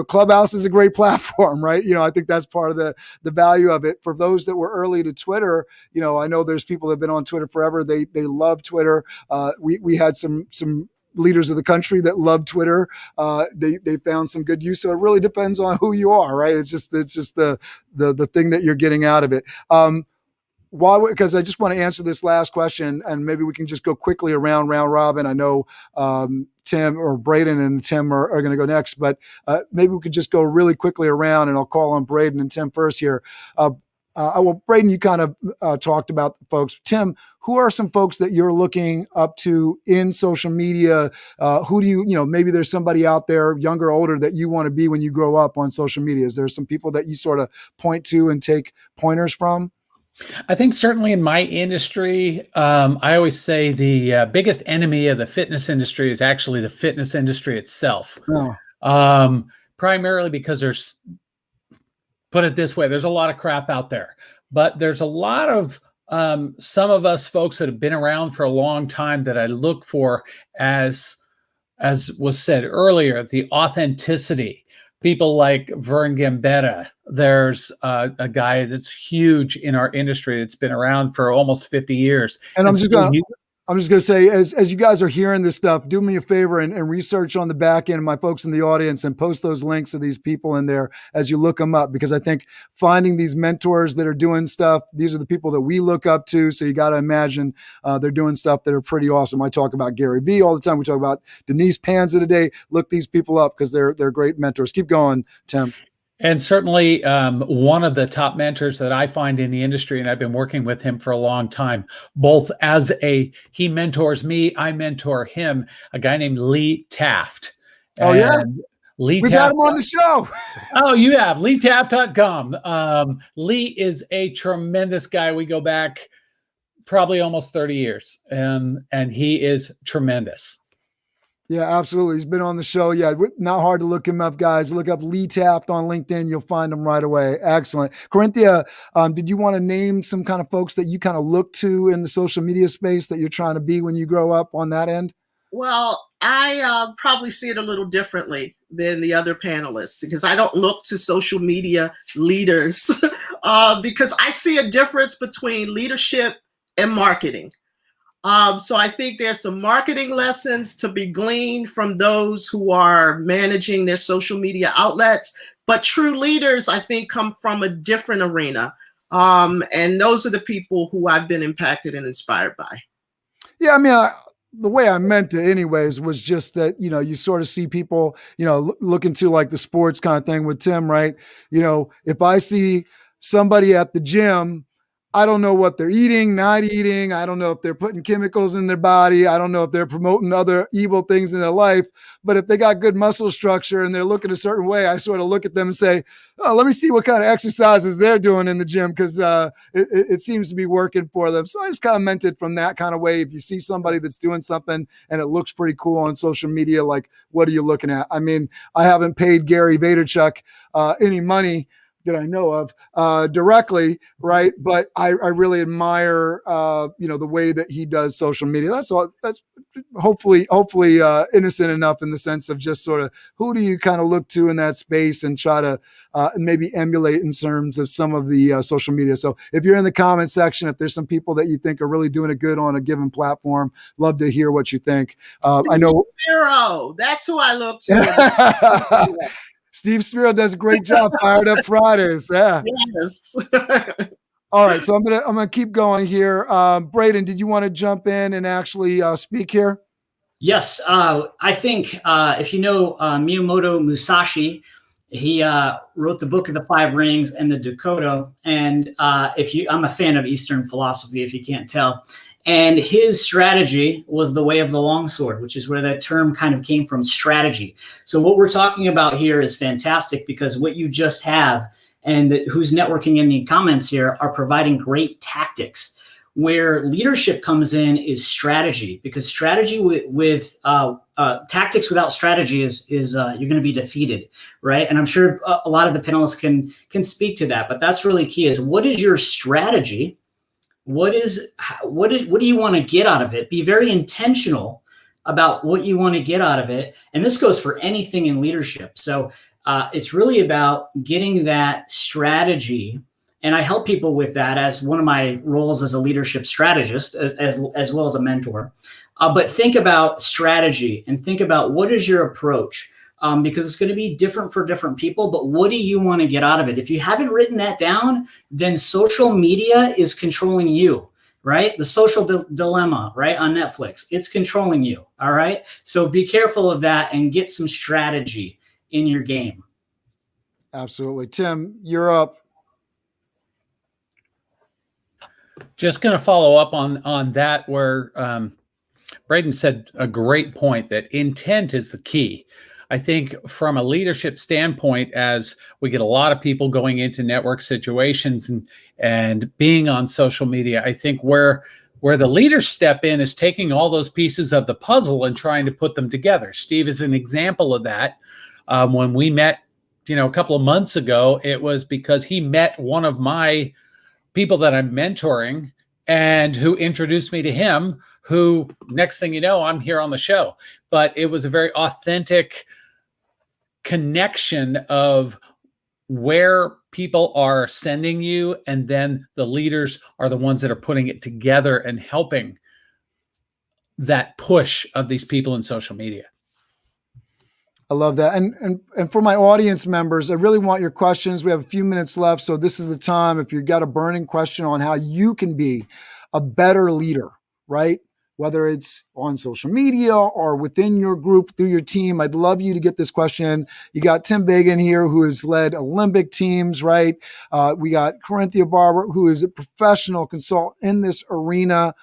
Clubhouse is a great platform, right? I think that's part of the value of it. For those that were early to Twitter, I know there's people that have been on Twitter forever. They love Twitter. We had some leaders of the country that love Twitter. They found some good use. So it really depends on who you are, right? It's just the thing that you're getting out of it. Because I just want to answer this last question, and maybe we can just go quickly around round robin. I know Tim or Braden and Tim are going to go next, but maybe we could just go really quickly around, and I'll call on Braden and Tim first here. Well, Braden, you kind of talked about the folks. Tim, who are some folks that you're looking up to in social media? Who do you maybe there's somebody out there, younger or older, that you want to be when you grow up on social media? Is there some people that you sort of point to and take pointers from? I think certainly in my industry, I always say the biggest enemy of the fitness industry is actually the fitness industry itself. Oh. Primarily because put it this way, there's a lot of crap out there, but there's a lot of some of us folks that have been around for a long time that I look for as was said earlier, the authenticity. People like Vern Gambetta. There's a guy that's huge in our industry. It's been around for almost 50 years. And I'm just going to say, as you guys are hearing this stuff, do me a favor and research on the back end, my folks in the audience, and post those links of these people in there as you look them up, because I think finding these mentors that are doing stuff, these are the people that we look up to. So you got to imagine they're doing stuff that are pretty awesome. I talk about Gary Vee all the time. We talk about Denise Panza today. Look these people up because they're great mentors. Keep going, Tim. And certainly one of the top mentors that I find in the industry, and I've been working with him for a long time, both he mentors me, I mentor him, a guy named Lee Taft. Oh, yeah? We got him on the show. Oh, you have. LeeTaft.com. Lee is a tremendous guy. We go back probably almost 30 years, and he is tremendous. Yeah, absolutely. He's been on the show. Yeah, not hard to look him up, guys. Look up Lee Taft on LinkedIn. You'll find him right away. Excellent. Karenthia, did you want to name some kind of folks that you kind of look to in the social media space that you're trying to be when you grow up on that end? Well, I probably see it a little differently than the other panelists, because I don't look to social media leaders because I see a difference between leadership and marketing. So I think there's some marketing lessons to be gleaned from those who are managing their social media outlets. But true leaders, I think, come from a different arena. And those are the people who I've been impacted and inspired by. Yeah, I mean, the way I meant it anyways was just that, you sort of see people, look into like the sports kind of thing with Tim, right? If I see somebody at the gym, I don't know what they're eating, not eating. I don't know if they're putting chemicals in their body. I don't know if they're promoting other evil things in their life. But if they got good muscle structure and they're looking a certain way, I sort of look at them and say, oh, let me see what kind of exercises they're doing in the gym, because it seems to be working for them. So I just kind of meant it from that kind of way. If you see somebody that's doing something and it looks pretty cool on social media, like, what are you looking at? I mean, I haven't paid Gary Vaynerchuk any money that I know of directly, right? But I really admire, the way that he does social media. That's all. That's hopefully innocent enough in the sense of just sort of who do you kind of look to in that space and try to maybe emulate in terms of some of the social media. So if you're in the comment section, if there's some people that you think are really doing it good on a given platform, love to hear what you think. I know Spiro, that's who I look to. Steve Spiro does a great job. Fired Up Fridays. Yeah. Yes. All right. So I'm gonna keep going here. Braden, did you want to jump in and actually speak here? Yes. I think if you know Miyamoto Musashi, he wrote the Book of the Five Rings and the Dakota. And I'm a fan of Eastern philosophy, if you can't tell. And his strategy was the way of the longsword, which is where that term kind of came from, strategy. So what we're talking about here is fantastic, because what you just have and who's networking in the comments here are providing great tactics. Where leadership comes in is strategy, because strategy with tactics without strategy is you're going to be defeated, right? And I'm sure a lot of the panelists can speak to that, but that's really key: is what is your strategy? What do you want to get out of it? Be very intentional about what you want to get out of it, and this goes for anything in leadership. So it's really about getting that strategy. And I help people with that as one of my roles as a leadership strategist, as well as a mentor. But think about strategy and think about what is your approach, because it's going to be different for different people. But what do you want to get out of it? If you haven't written that down, then social media is controlling you, right? The social dilemma, right, on Netflix, it's controlling you. All right. So be careful of that and get some strategy in your game. Absolutely. Tim, you're up. Just going to follow up on that, where Braden said a great point that intent is the key. I think from a leadership standpoint, as we get a lot of people going into network situations and being on social media, I think where the leaders step in is taking all those pieces of the puzzle and trying to put them together. Steve is an example of that. When we met, a couple of months ago, it was because he met one of my people that I'm mentoring and who introduced me to him, who next thing you know, I'm here on the show. But it was a very authentic connection of where people are sending you, and then the leaders are the ones that are putting it together and helping that push of these people in social media. I love that. And for my audience members, I really want your questions. We have a few minutes left, so this is the time. If you've got a burning question on how you can be a better leader, right? Whether it's on social media or within your group, through your team, I'd love you to get this question. You got Tim Vagen here, who has led Olympic teams, right? We got Karenthia Barber, who is a professional consultant in this arena.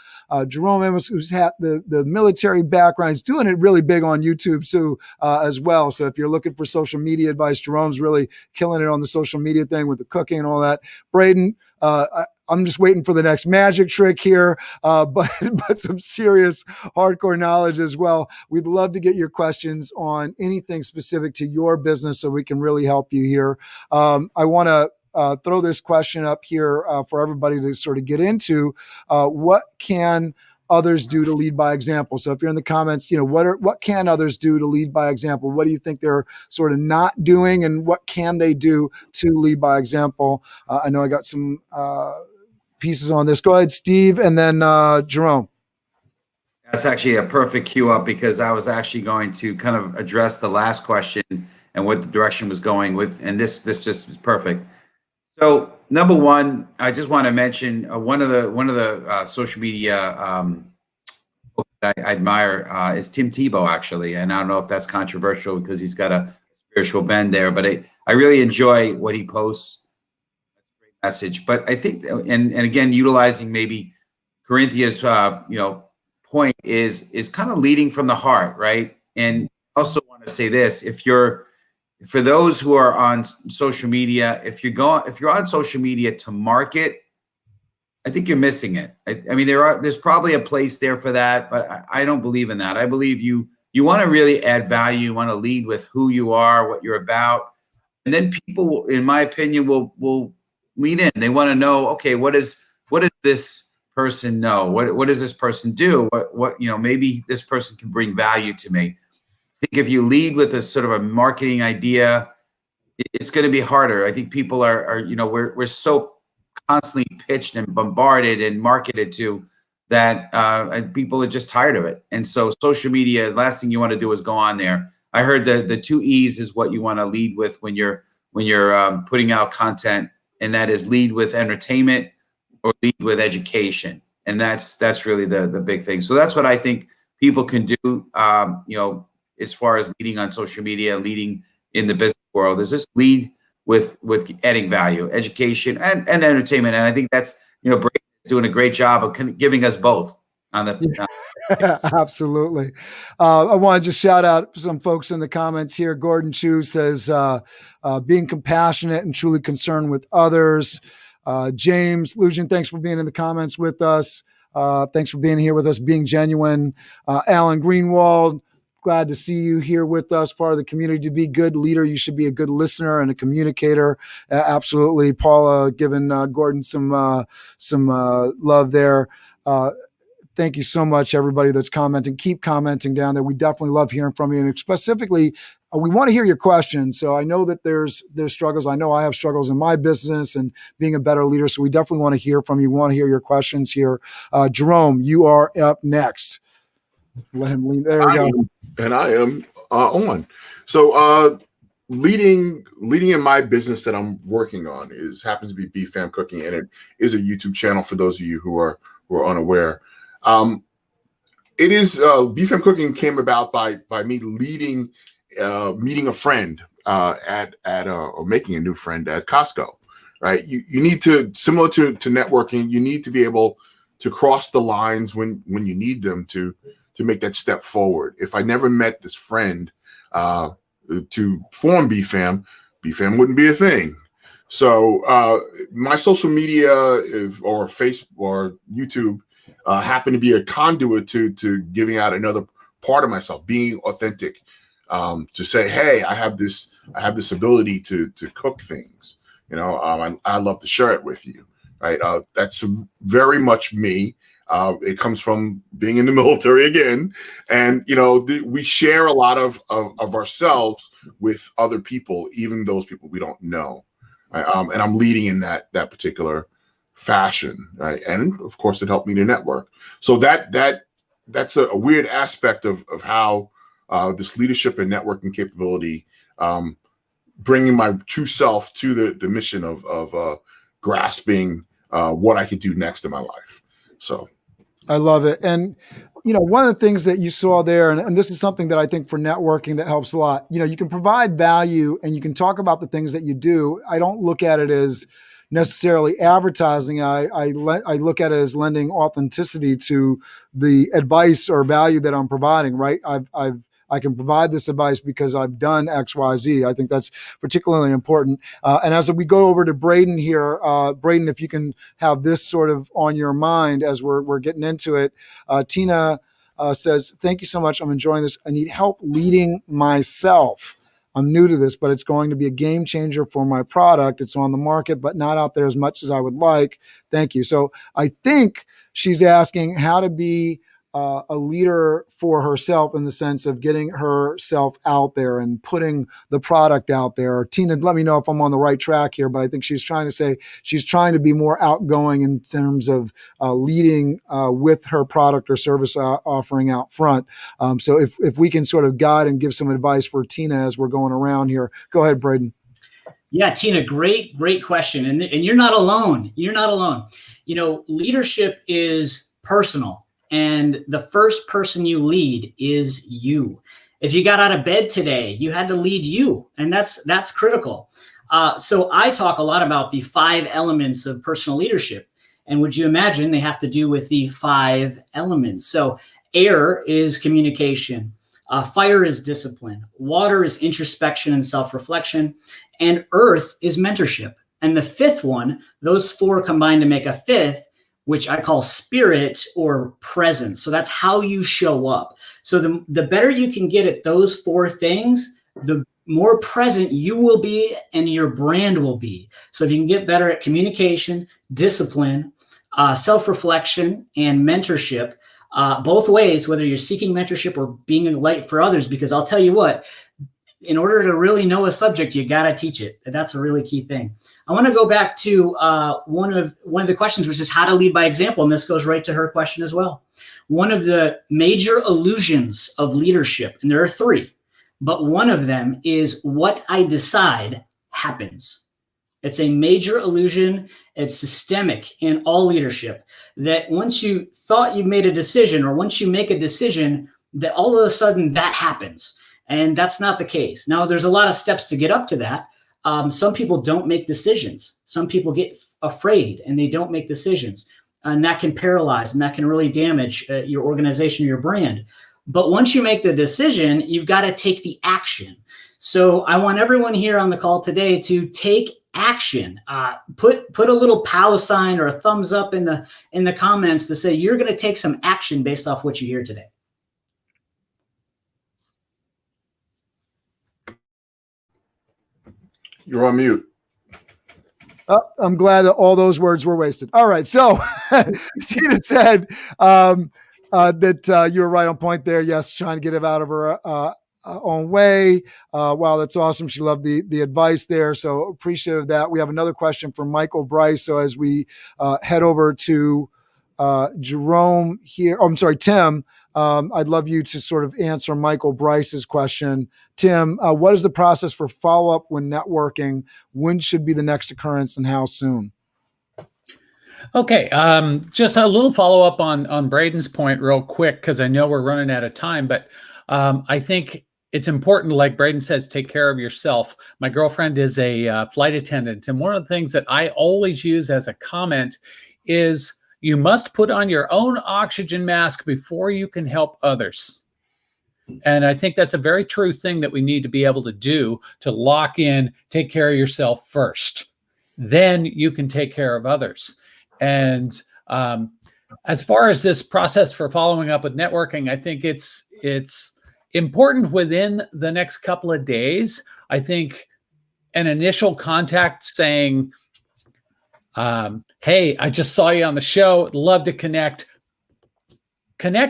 Jerome Amos, who's had the military background, he's doing it really big on YouTube too, as well. So if you're looking for social media advice, Jerome's really killing it on the social media thing with the cooking and all that. Braden, I'm just waiting for the next magic trick here, but some serious hardcore knowledge as well. We'd love to get your questions on anything specific to your business so we can really help you here. I want to throw this question up here for everybody to sort of get into. What can others do to lead by example? So if you're in the comments, what can others do to lead by example? What do you think they're sort of not doing, and what can they do to lead by example? I know I got some pieces on this. Go ahead, Steve, and then Jerome. That's actually a perfect cue up, because I was actually going to kind of address the last question and what the direction was going with, and this just is perfect. So number one, I just want to mention one of the social media that I admire is Tim Tebow, actually, and I don't know if that's controversial because he's got a spiritual bend there, but I really enjoy what he posts. Message, but I think, and again, utilizing maybe Karenthia's point is kind of leading from the heart, right? And also want to say this: for those who are on social media, if you're on social media to market, I think you're missing it. I mean, there's probably a place there for that, but I don't believe in that. I believe you want to really add value, you want to lead with who you are, what you're about, and then people, in my opinion, will lean in. They want to know, okay, what does this person know? What does this person do? What maybe this person can bring value to me. I think if you lead with a sort of a marketing idea, it's going to be harder. I think people are we're so constantly pitched and bombarded and marketed to that people are just tired of it. And so social media, the last thing you want to do is go on there. I heard the 2 E's is what you want to lead with when you're putting out content. And that is lead with entertainment or lead with education. And that's really the big thing. So that's what I think people can do, as far as leading on social media, leading in the business world, is just lead with adding value, education and entertainment. And I think that's, Braden is doing a great job of giving us both on the. Absolutely. I want to just shout out some folks in the comments here. Gordon Chu says, being compassionate and truly concerned with others. James Lujan, thanks for being in the comments with us. Thanks for being here with us, being genuine. Alan Greenwald, glad to see you here with us, part of the community. To be a good leader, you should be a good listener and a communicator. Absolutely. Paula giving Gordon some love there. Thank you so much, everybody that's commenting. Keep commenting down there. We definitely love hearing from you. And specifically, we want to hear your questions. So I know that there's struggles. I know I have struggles in my business and being a better leader. So we definitely want to hear from you. We want to hear your questions here. Jerome, you are up next. Let him lean. There we go. And I am on. So leading in my business that I'm working on happens to be BFAM Cooking, and it is a YouTube channel for those of you who are unaware. It is BFAM Cooking came about by me meeting a friend or making a new friend at Costco. Right, you need to, similar to networking, you need to be able to cross the lines when you need them to make that step forward. If I never met this friend to form BFAM wouldn't be a thing. So my social media or Facebook or YouTube happen to be a conduit to giving out another part of myself, being authentic, to say, hey, I have this ability to cook things. I love to share it with you. Right, that's very much me. It comes from being in the military again. And, we share a lot of ourselves with other people, even those people we don't know. Right? And I'm leading in that particular fashion. Right? And of course, it helped me to network. So that's a weird aspect of how this leadership and networking capability, bringing my true self to the mission of grasping what I could do next in my life. So I love it. And, one of the things that you saw there, and this is something that I think for networking that helps a lot, you can provide value and you can talk about the things that you do. I don't look at it as necessarily advertising. I look at it as lending authenticity to the advice or value that I'm providing, right? I can provide this advice because I've done X, Y, Z. I think that's particularly important. And as we go over to Braden here, Braden, if you can have this sort of on your mind as we're getting into it. Tina says, thank you so much. I'm enjoying this. I need help leading myself. I'm new to this, but it's going to be a game changer for my product. It's on the market, but not out there as much as I would like. Thank you. So I think she's asking how to be a leader for herself in the sense of getting herself out there and putting the product out there. Tina, let me know if I'm on the right track here, but I think she's trying to say she's trying to be more outgoing in terms of leading with her product or service offering out front. So if we can sort of guide and give some advice for Tina as we're going around here. Go ahead, Braden. Yeah, Tina, great question. And you're not alone. You're not alone. Leadership is personal. And the first person you lead is you. If you got out of bed today, you had to lead you. And that's critical. So I talk a lot about the 5 elements of personal leadership. And would you imagine they have to do with the 5 elements? So air is communication. Fire is discipline. Water is introspection and self-reflection. And earth is mentorship. And the 5th one, those 4 combine to make a 5th, which I call spirit or presence. So that's how you show up. So the better you can get at those 4 things, the more present you will be and your brand will be. So if you can get better at communication, discipline, self-reflection, and mentorship, both ways, whether you're seeking mentorship or being a light for others, because I'll tell you what, in order to really know a subject, you got to teach it. That's a really key thing. I want to go back to one of the questions, which is how to lead by example. And this goes right to her question as well. One of the major illusions of leadership, and there are 3, but one of them is what I decide happens. It's a major illusion. It's systemic in all leadership, that once you thought you made a decision, or once you make a decision, that all of a sudden that happens. And that's not the case. Now, there's a lot of steps to get up to that. Some people don't make decisions. Some people get afraid and they don't make decisions. And that can paralyze and that can really damage your organization, your brand. But once you make the decision, you've got to take the action. So I want everyone here on the call today to take action. Put a little pow sign or a thumbs up in the comments to say you're going to take some action based off what you hear today. You're on mute. I'm glad that all those words were wasted. All right. So Tina said that you were right on point there. Yes, trying to get it out of her own way. Wow, that's awesome. She loved the advice there. So appreciative of that. We have another question from Michael Bryce. So as we head over to Jerome here, I'm sorry, Tim, I'd love you to sort of answer Michael Bryce's question. Tim, what is the process for follow-up when networking? When should be the next occurrence and how soon? Okay, just a little follow-up on Braden's point real quick, because I know we're running out of time, but I think it's important, like Braden says, take care of yourself. My girlfriend is a flight attendant, and one of the things that I always use as a comment is you must put on your own oxygen mask before you can help others. And I think that's a very true thing that we need to be able to do, to lock in, take care of yourself first. Then you can take care of others. And as far as this process for following up with networking, I think it's important within the next couple of days. I think an initial contact saying, hey, I just saw you on the show, love to connect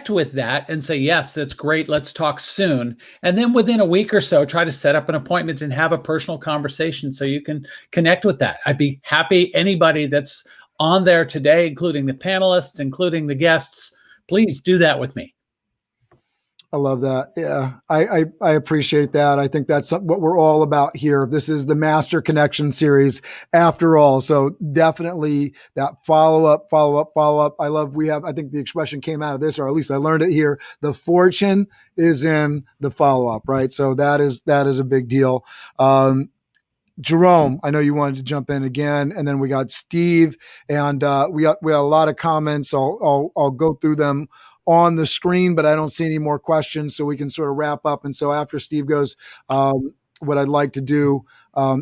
with that and say, yes, that's great. Let's talk soon. And then within a week or so, try to set up an appointment and have a personal conversation so you can connect with that. I'd be happy. Anybody that's on there today, including the panelists, including the guests, please do that with me. I love that. Yeah, I appreciate that. I think that's what we're all about here. This is the Master Connection series after all. So definitely that follow up. I love, I think the expression came out of this, or at least I learned it here. The fortune is in the follow up, right? So that is a big deal. Jerome, I know you wanted to jump in again, and then we got Steve, and we got a lot of comments. I'll go through them on the screen, but I don't see any more questions, so we can sort of wrap up. And so after Steve goes, what I'd like to do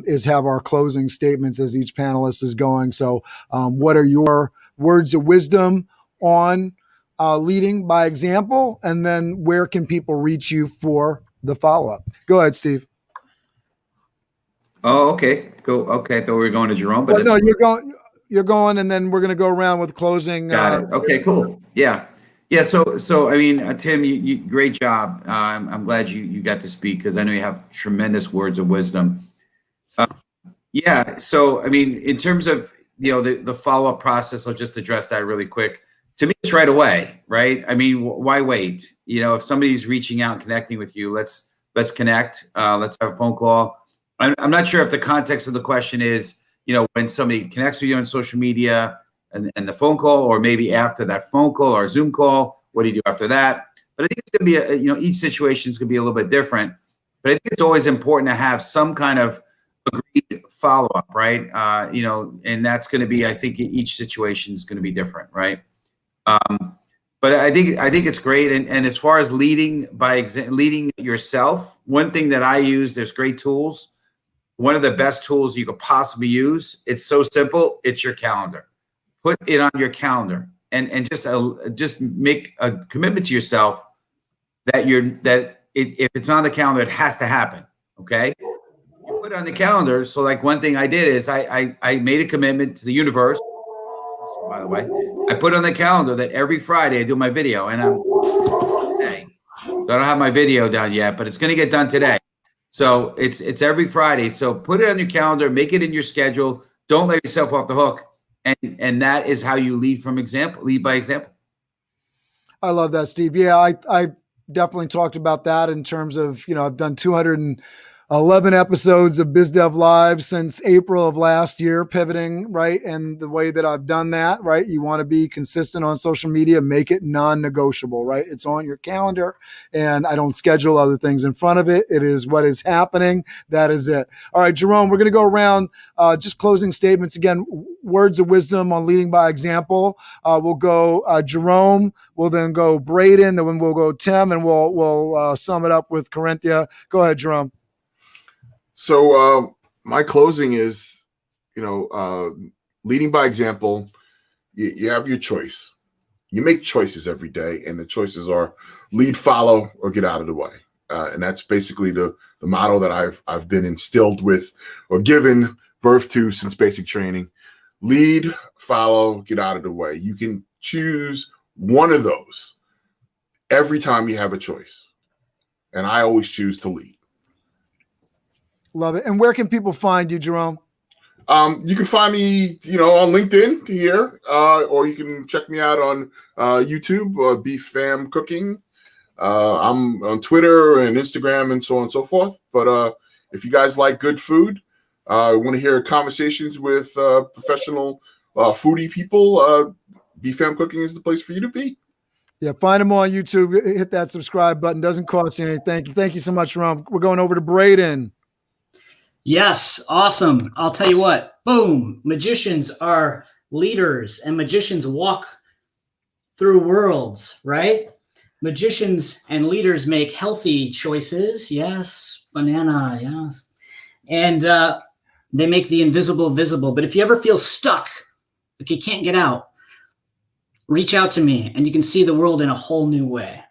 is have our closing statements as each panelist is going. So what are your words of wisdom on leading by example? And then where can people reach you for the follow-up? Go ahead, Steve. Oh, okay. Go. Okay. I thought we were going to Jerome, but no, you're going, and then we're going to go around with closing. Got it. Okay, cool. Yeah. So I mean, Tim, you great job. I'm glad you got to speak, because I know you have tremendous words of wisdom. Yeah. So I mean, in terms of the follow up process, I'll just address that really quick. To me, it's right away, right? I mean, why wait? If somebody's reaching out and connecting with you, let's connect. Let's have a phone call. I'm not sure if the context of the question is, when somebody connects with you on social media and the phone call, or maybe after that phone call or Zoom call, what do you do after that? But I think it's going to be, each situation is going to be a little bit different. But I think it's always important to have some kind of agreed follow-up, right? And that's going to be, I think each situation is going to be different, right? But I think it's great. And as far as leading yourself, one thing that I use, there's great tools. One of the best tools you could possibly use. It's so simple. It's your calendar. Put it on your calendar, and just make a commitment to yourself that if it's on the calendar, it has to happen. Okay. You put it on the calendar. So like one thing I did is I made a commitment to the universe. So by the way, I put on the calendar that every Friday I do my video, and today. So I don't have my video done yet, but it's going to get done today. So it's every Friday. So put it on your calendar, make it in your schedule. Don't let yourself off the hook. And that is how you lead by example. I love that, Steve. Yeah, I definitely talked about that in terms of, I've done 211 episodes of Biz Dev Live since April of last year, pivoting, right? And the way that I've done that, right? You want to be consistent on social media, make it non-negotiable, right? It's on your calendar, and I don't schedule other things in front of it. It is what is happening. That is it. All right, Jerome, we're going to go around just closing statements. Again, words of wisdom on leading by example. We'll go Jerome, we'll then go Braden, then we'll go Tim, and we'll sum it up with Karenthia. Go ahead, Jerome. So my closing is leading by example, you have your choice. You make choices every day, and the choices are lead, follow, or get out of the way. And that's basically the model that I've been instilled with or given birth to since basic training. Lead, follow, get out of the way. You can choose one of those every time you have a choice. And I always choose to lead. Love it. And where can people find you, Jerome? You can find me, on LinkedIn here, or you can check me out on YouTube, Beef Fam Cooking. I'm on Twitter and Instagram and so on and so forth. But if you guys like good food, want to hear conversations with professional foodie people, Beef Fam Cooking is the place for you to be. Yeah, find them on YouTube. Hit that subscribe button. Doesn't cost you anything. Thank you. Thank you so much, Jerome. We're going over to Braden. Yes, awesome. I'll tell you what, boom, magicians are leaders and magicians walk through worlds, right? Magicians and leaders make healthy choices. Yes, banana, yes. And they make the invisible visible. But if you ever feel stuck, like you can't get out, reach out to me and you can see the world in a whole new way.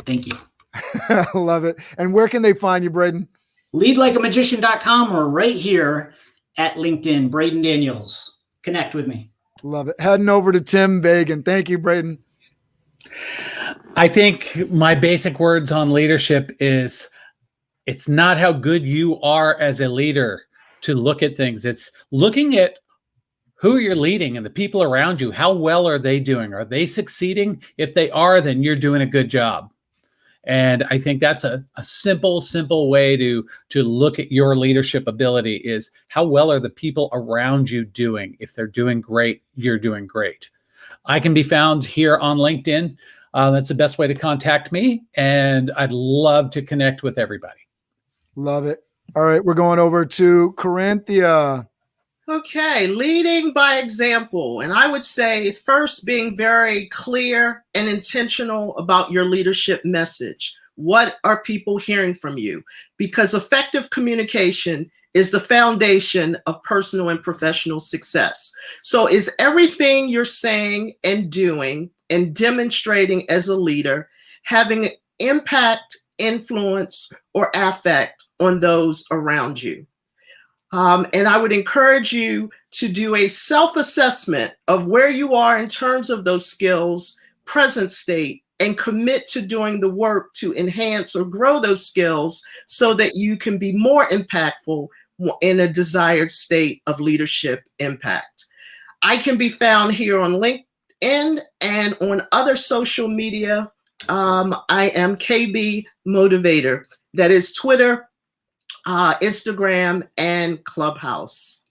Thank you. I love it. And where can they find you, Braden? Leadlikeamagician.com or right here at LinkedIn, Braden Daniels. Connect with me. Love it. Heading over to Tim Vagen. Thank you, Braden. I think my basic words on leadership is it's not how good you are as a leader to look at things. It's looking at who you're leading and the people around you. How well are they doing? Are they succeeding? If they are, then you're doing a good job. And I think that's a simple way to look at your leadership ability is how well are the people around you doing? If they're doing great, you're doing great. I can be found here on LinkedIn. That's the best way to contact me. And I'd love to connect with everybody. Love it. All right. We're going over to Karenthia. Okay, leading by example. And I would say first being very clear and intentional about your leadership message. What are people hearing from you? Because effective communication is the foundation of personal and professional success. So is everything you're saying and doing and demonstrating as a leader having impact, influence, or affect on those around you? And I would encourage you to do a self-assessment of where you are in terms of those skills, present state, and commit to doing the work to enhance or grow those skills so that you can be more impactful in a desired state of leadership impact. I can be found here on LinkedIn and on other social media. I am KB Motivator. That is Twitter, Instagram, and Clubhouse.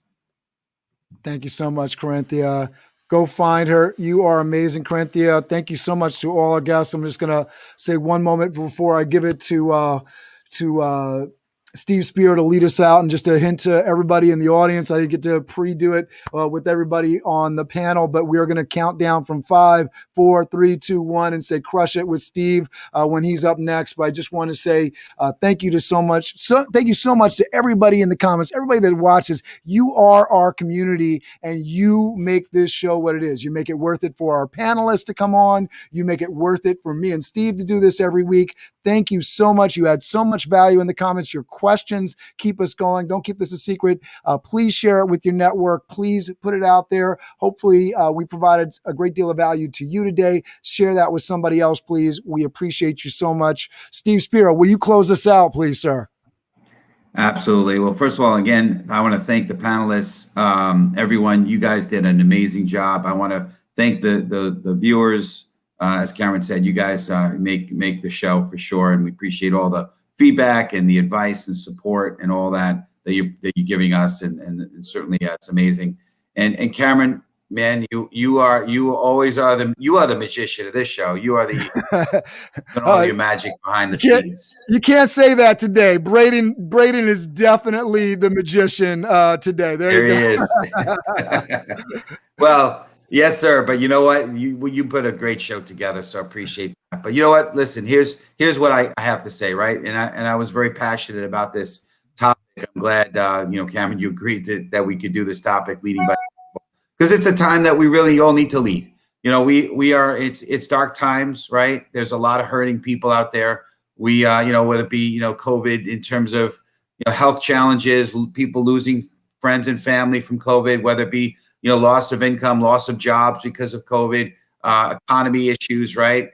Thank you so much, Karenthia. Go find her. You are amazing, Karenthia. Thank you so much to all our guests. I'm just going to say one moment before I give it to Steve Spiro to lead us out, and just a hint to everybody in the audience. I didn't get to pre-do it with everybody on the panel, but we are going to count down from 5, 4, 3, 2, 1 and say crush it with Steve when he's up next. But I just want to say thank you so much to everybody in the comments, everybody that watches. You are our community, and you make this show what it is. You make it worth it for our panelists to come on. You make it worth it for me and Steve to do this every week. Thank you so much. You had so much value in the comments. Your questions keep us going. Don't keep this a secret. Please share it with your network. Please put it out there. Hopefully, we provided a great deal of value to you today. Share that with somebody else, please. We appreciate you so much. Steve Spiro, will you close us out, please, sir? Absolutely. Well, first of all, again, I want to thank the panelists. Everyone, you guys did an amazing job. I want to thank the viewers. As Cameron said, you guys make the show for sure, and we appreciate all the feedback and the advice and support and all that you're giving us, and certainly it's amazing. And Cameron, man, you always are the magician of this show. You are the all your magic behind the scenes. You can't say that today. Braden is definitely the magician today. There he is. Well. Yes, sir. But you know what? You put a great show together, so I appreciate that. But you know what? Listen, here's what I have to say, right? And I was very passionate about this topic. I'm glad, Cameron, you agreed that we could do this topic, leading by example, because it's a time that we really all need to lead. It's dark times, right? There's a lot of hurting people out there. Whether it be, COVID in terms of, health challenges, people losing friends and family from COVID, whether it be, loss of income, loss of jobs because of COVID, economy issues, right?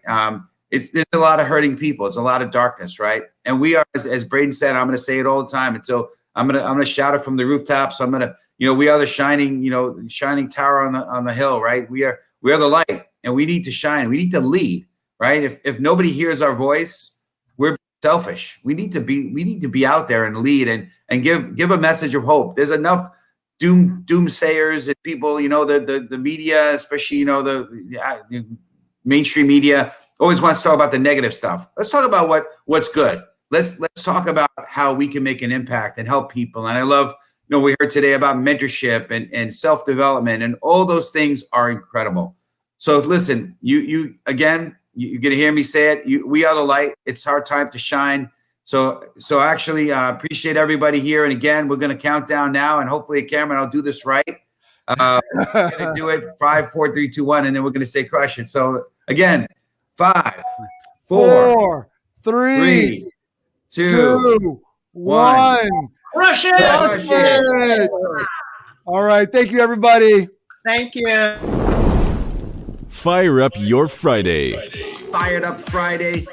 There's a lot of hurting people. It's a lot of darkness, right? And we are, as Braden said, I'm going to say it all the time. And so I'm going to shout it from the rooftops. I'm going to, we are the shining tower on the hill, right? We are the light, and we need to shine. We need to lead, right? If nobody hears our voice, we're selfish. We need to be out there and lead and give a message of hope. There's enough doomsayers and people, the media, especially, the mainstream media always wants to talk about the negative stuff. Let's talk about what's good. Let's talk about how we can make an impact and help people. And I love, we heard today about mentorship and self-development, and all those things are incredible. So listen, you're going to hear me say it. We are the light. It's our time to shine. So actually, appreciate everybody here. And again, we're going to count down now, and hopefully, Cameron, I'll do this right. We're going to do it 5, 4, 3, 2, 1, and then we're going to say crush it. So again, 5, 4, 3, 2, 1. Crush it! Crush it! All right. Thank you, everybody. Thank you. Fire up your Friday Fired Up Friday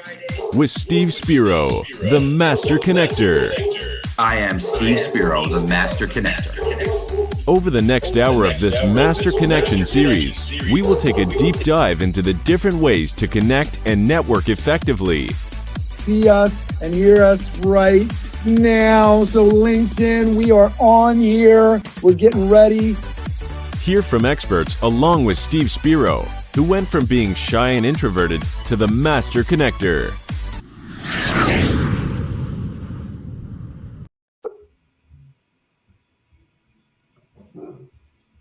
with Steve Spiro, the Master Connector. I am Steve Spiro, the Master Connector. Over the next hour of this Master Connection series, we will take a deep dive into the different ways to connect and network effectively. See us and hear us right now. So LinkedIn, we are on here. We're getting ready. Hear from experts along with Steve Spiro, who went from being shy and introverted to the Master Connector.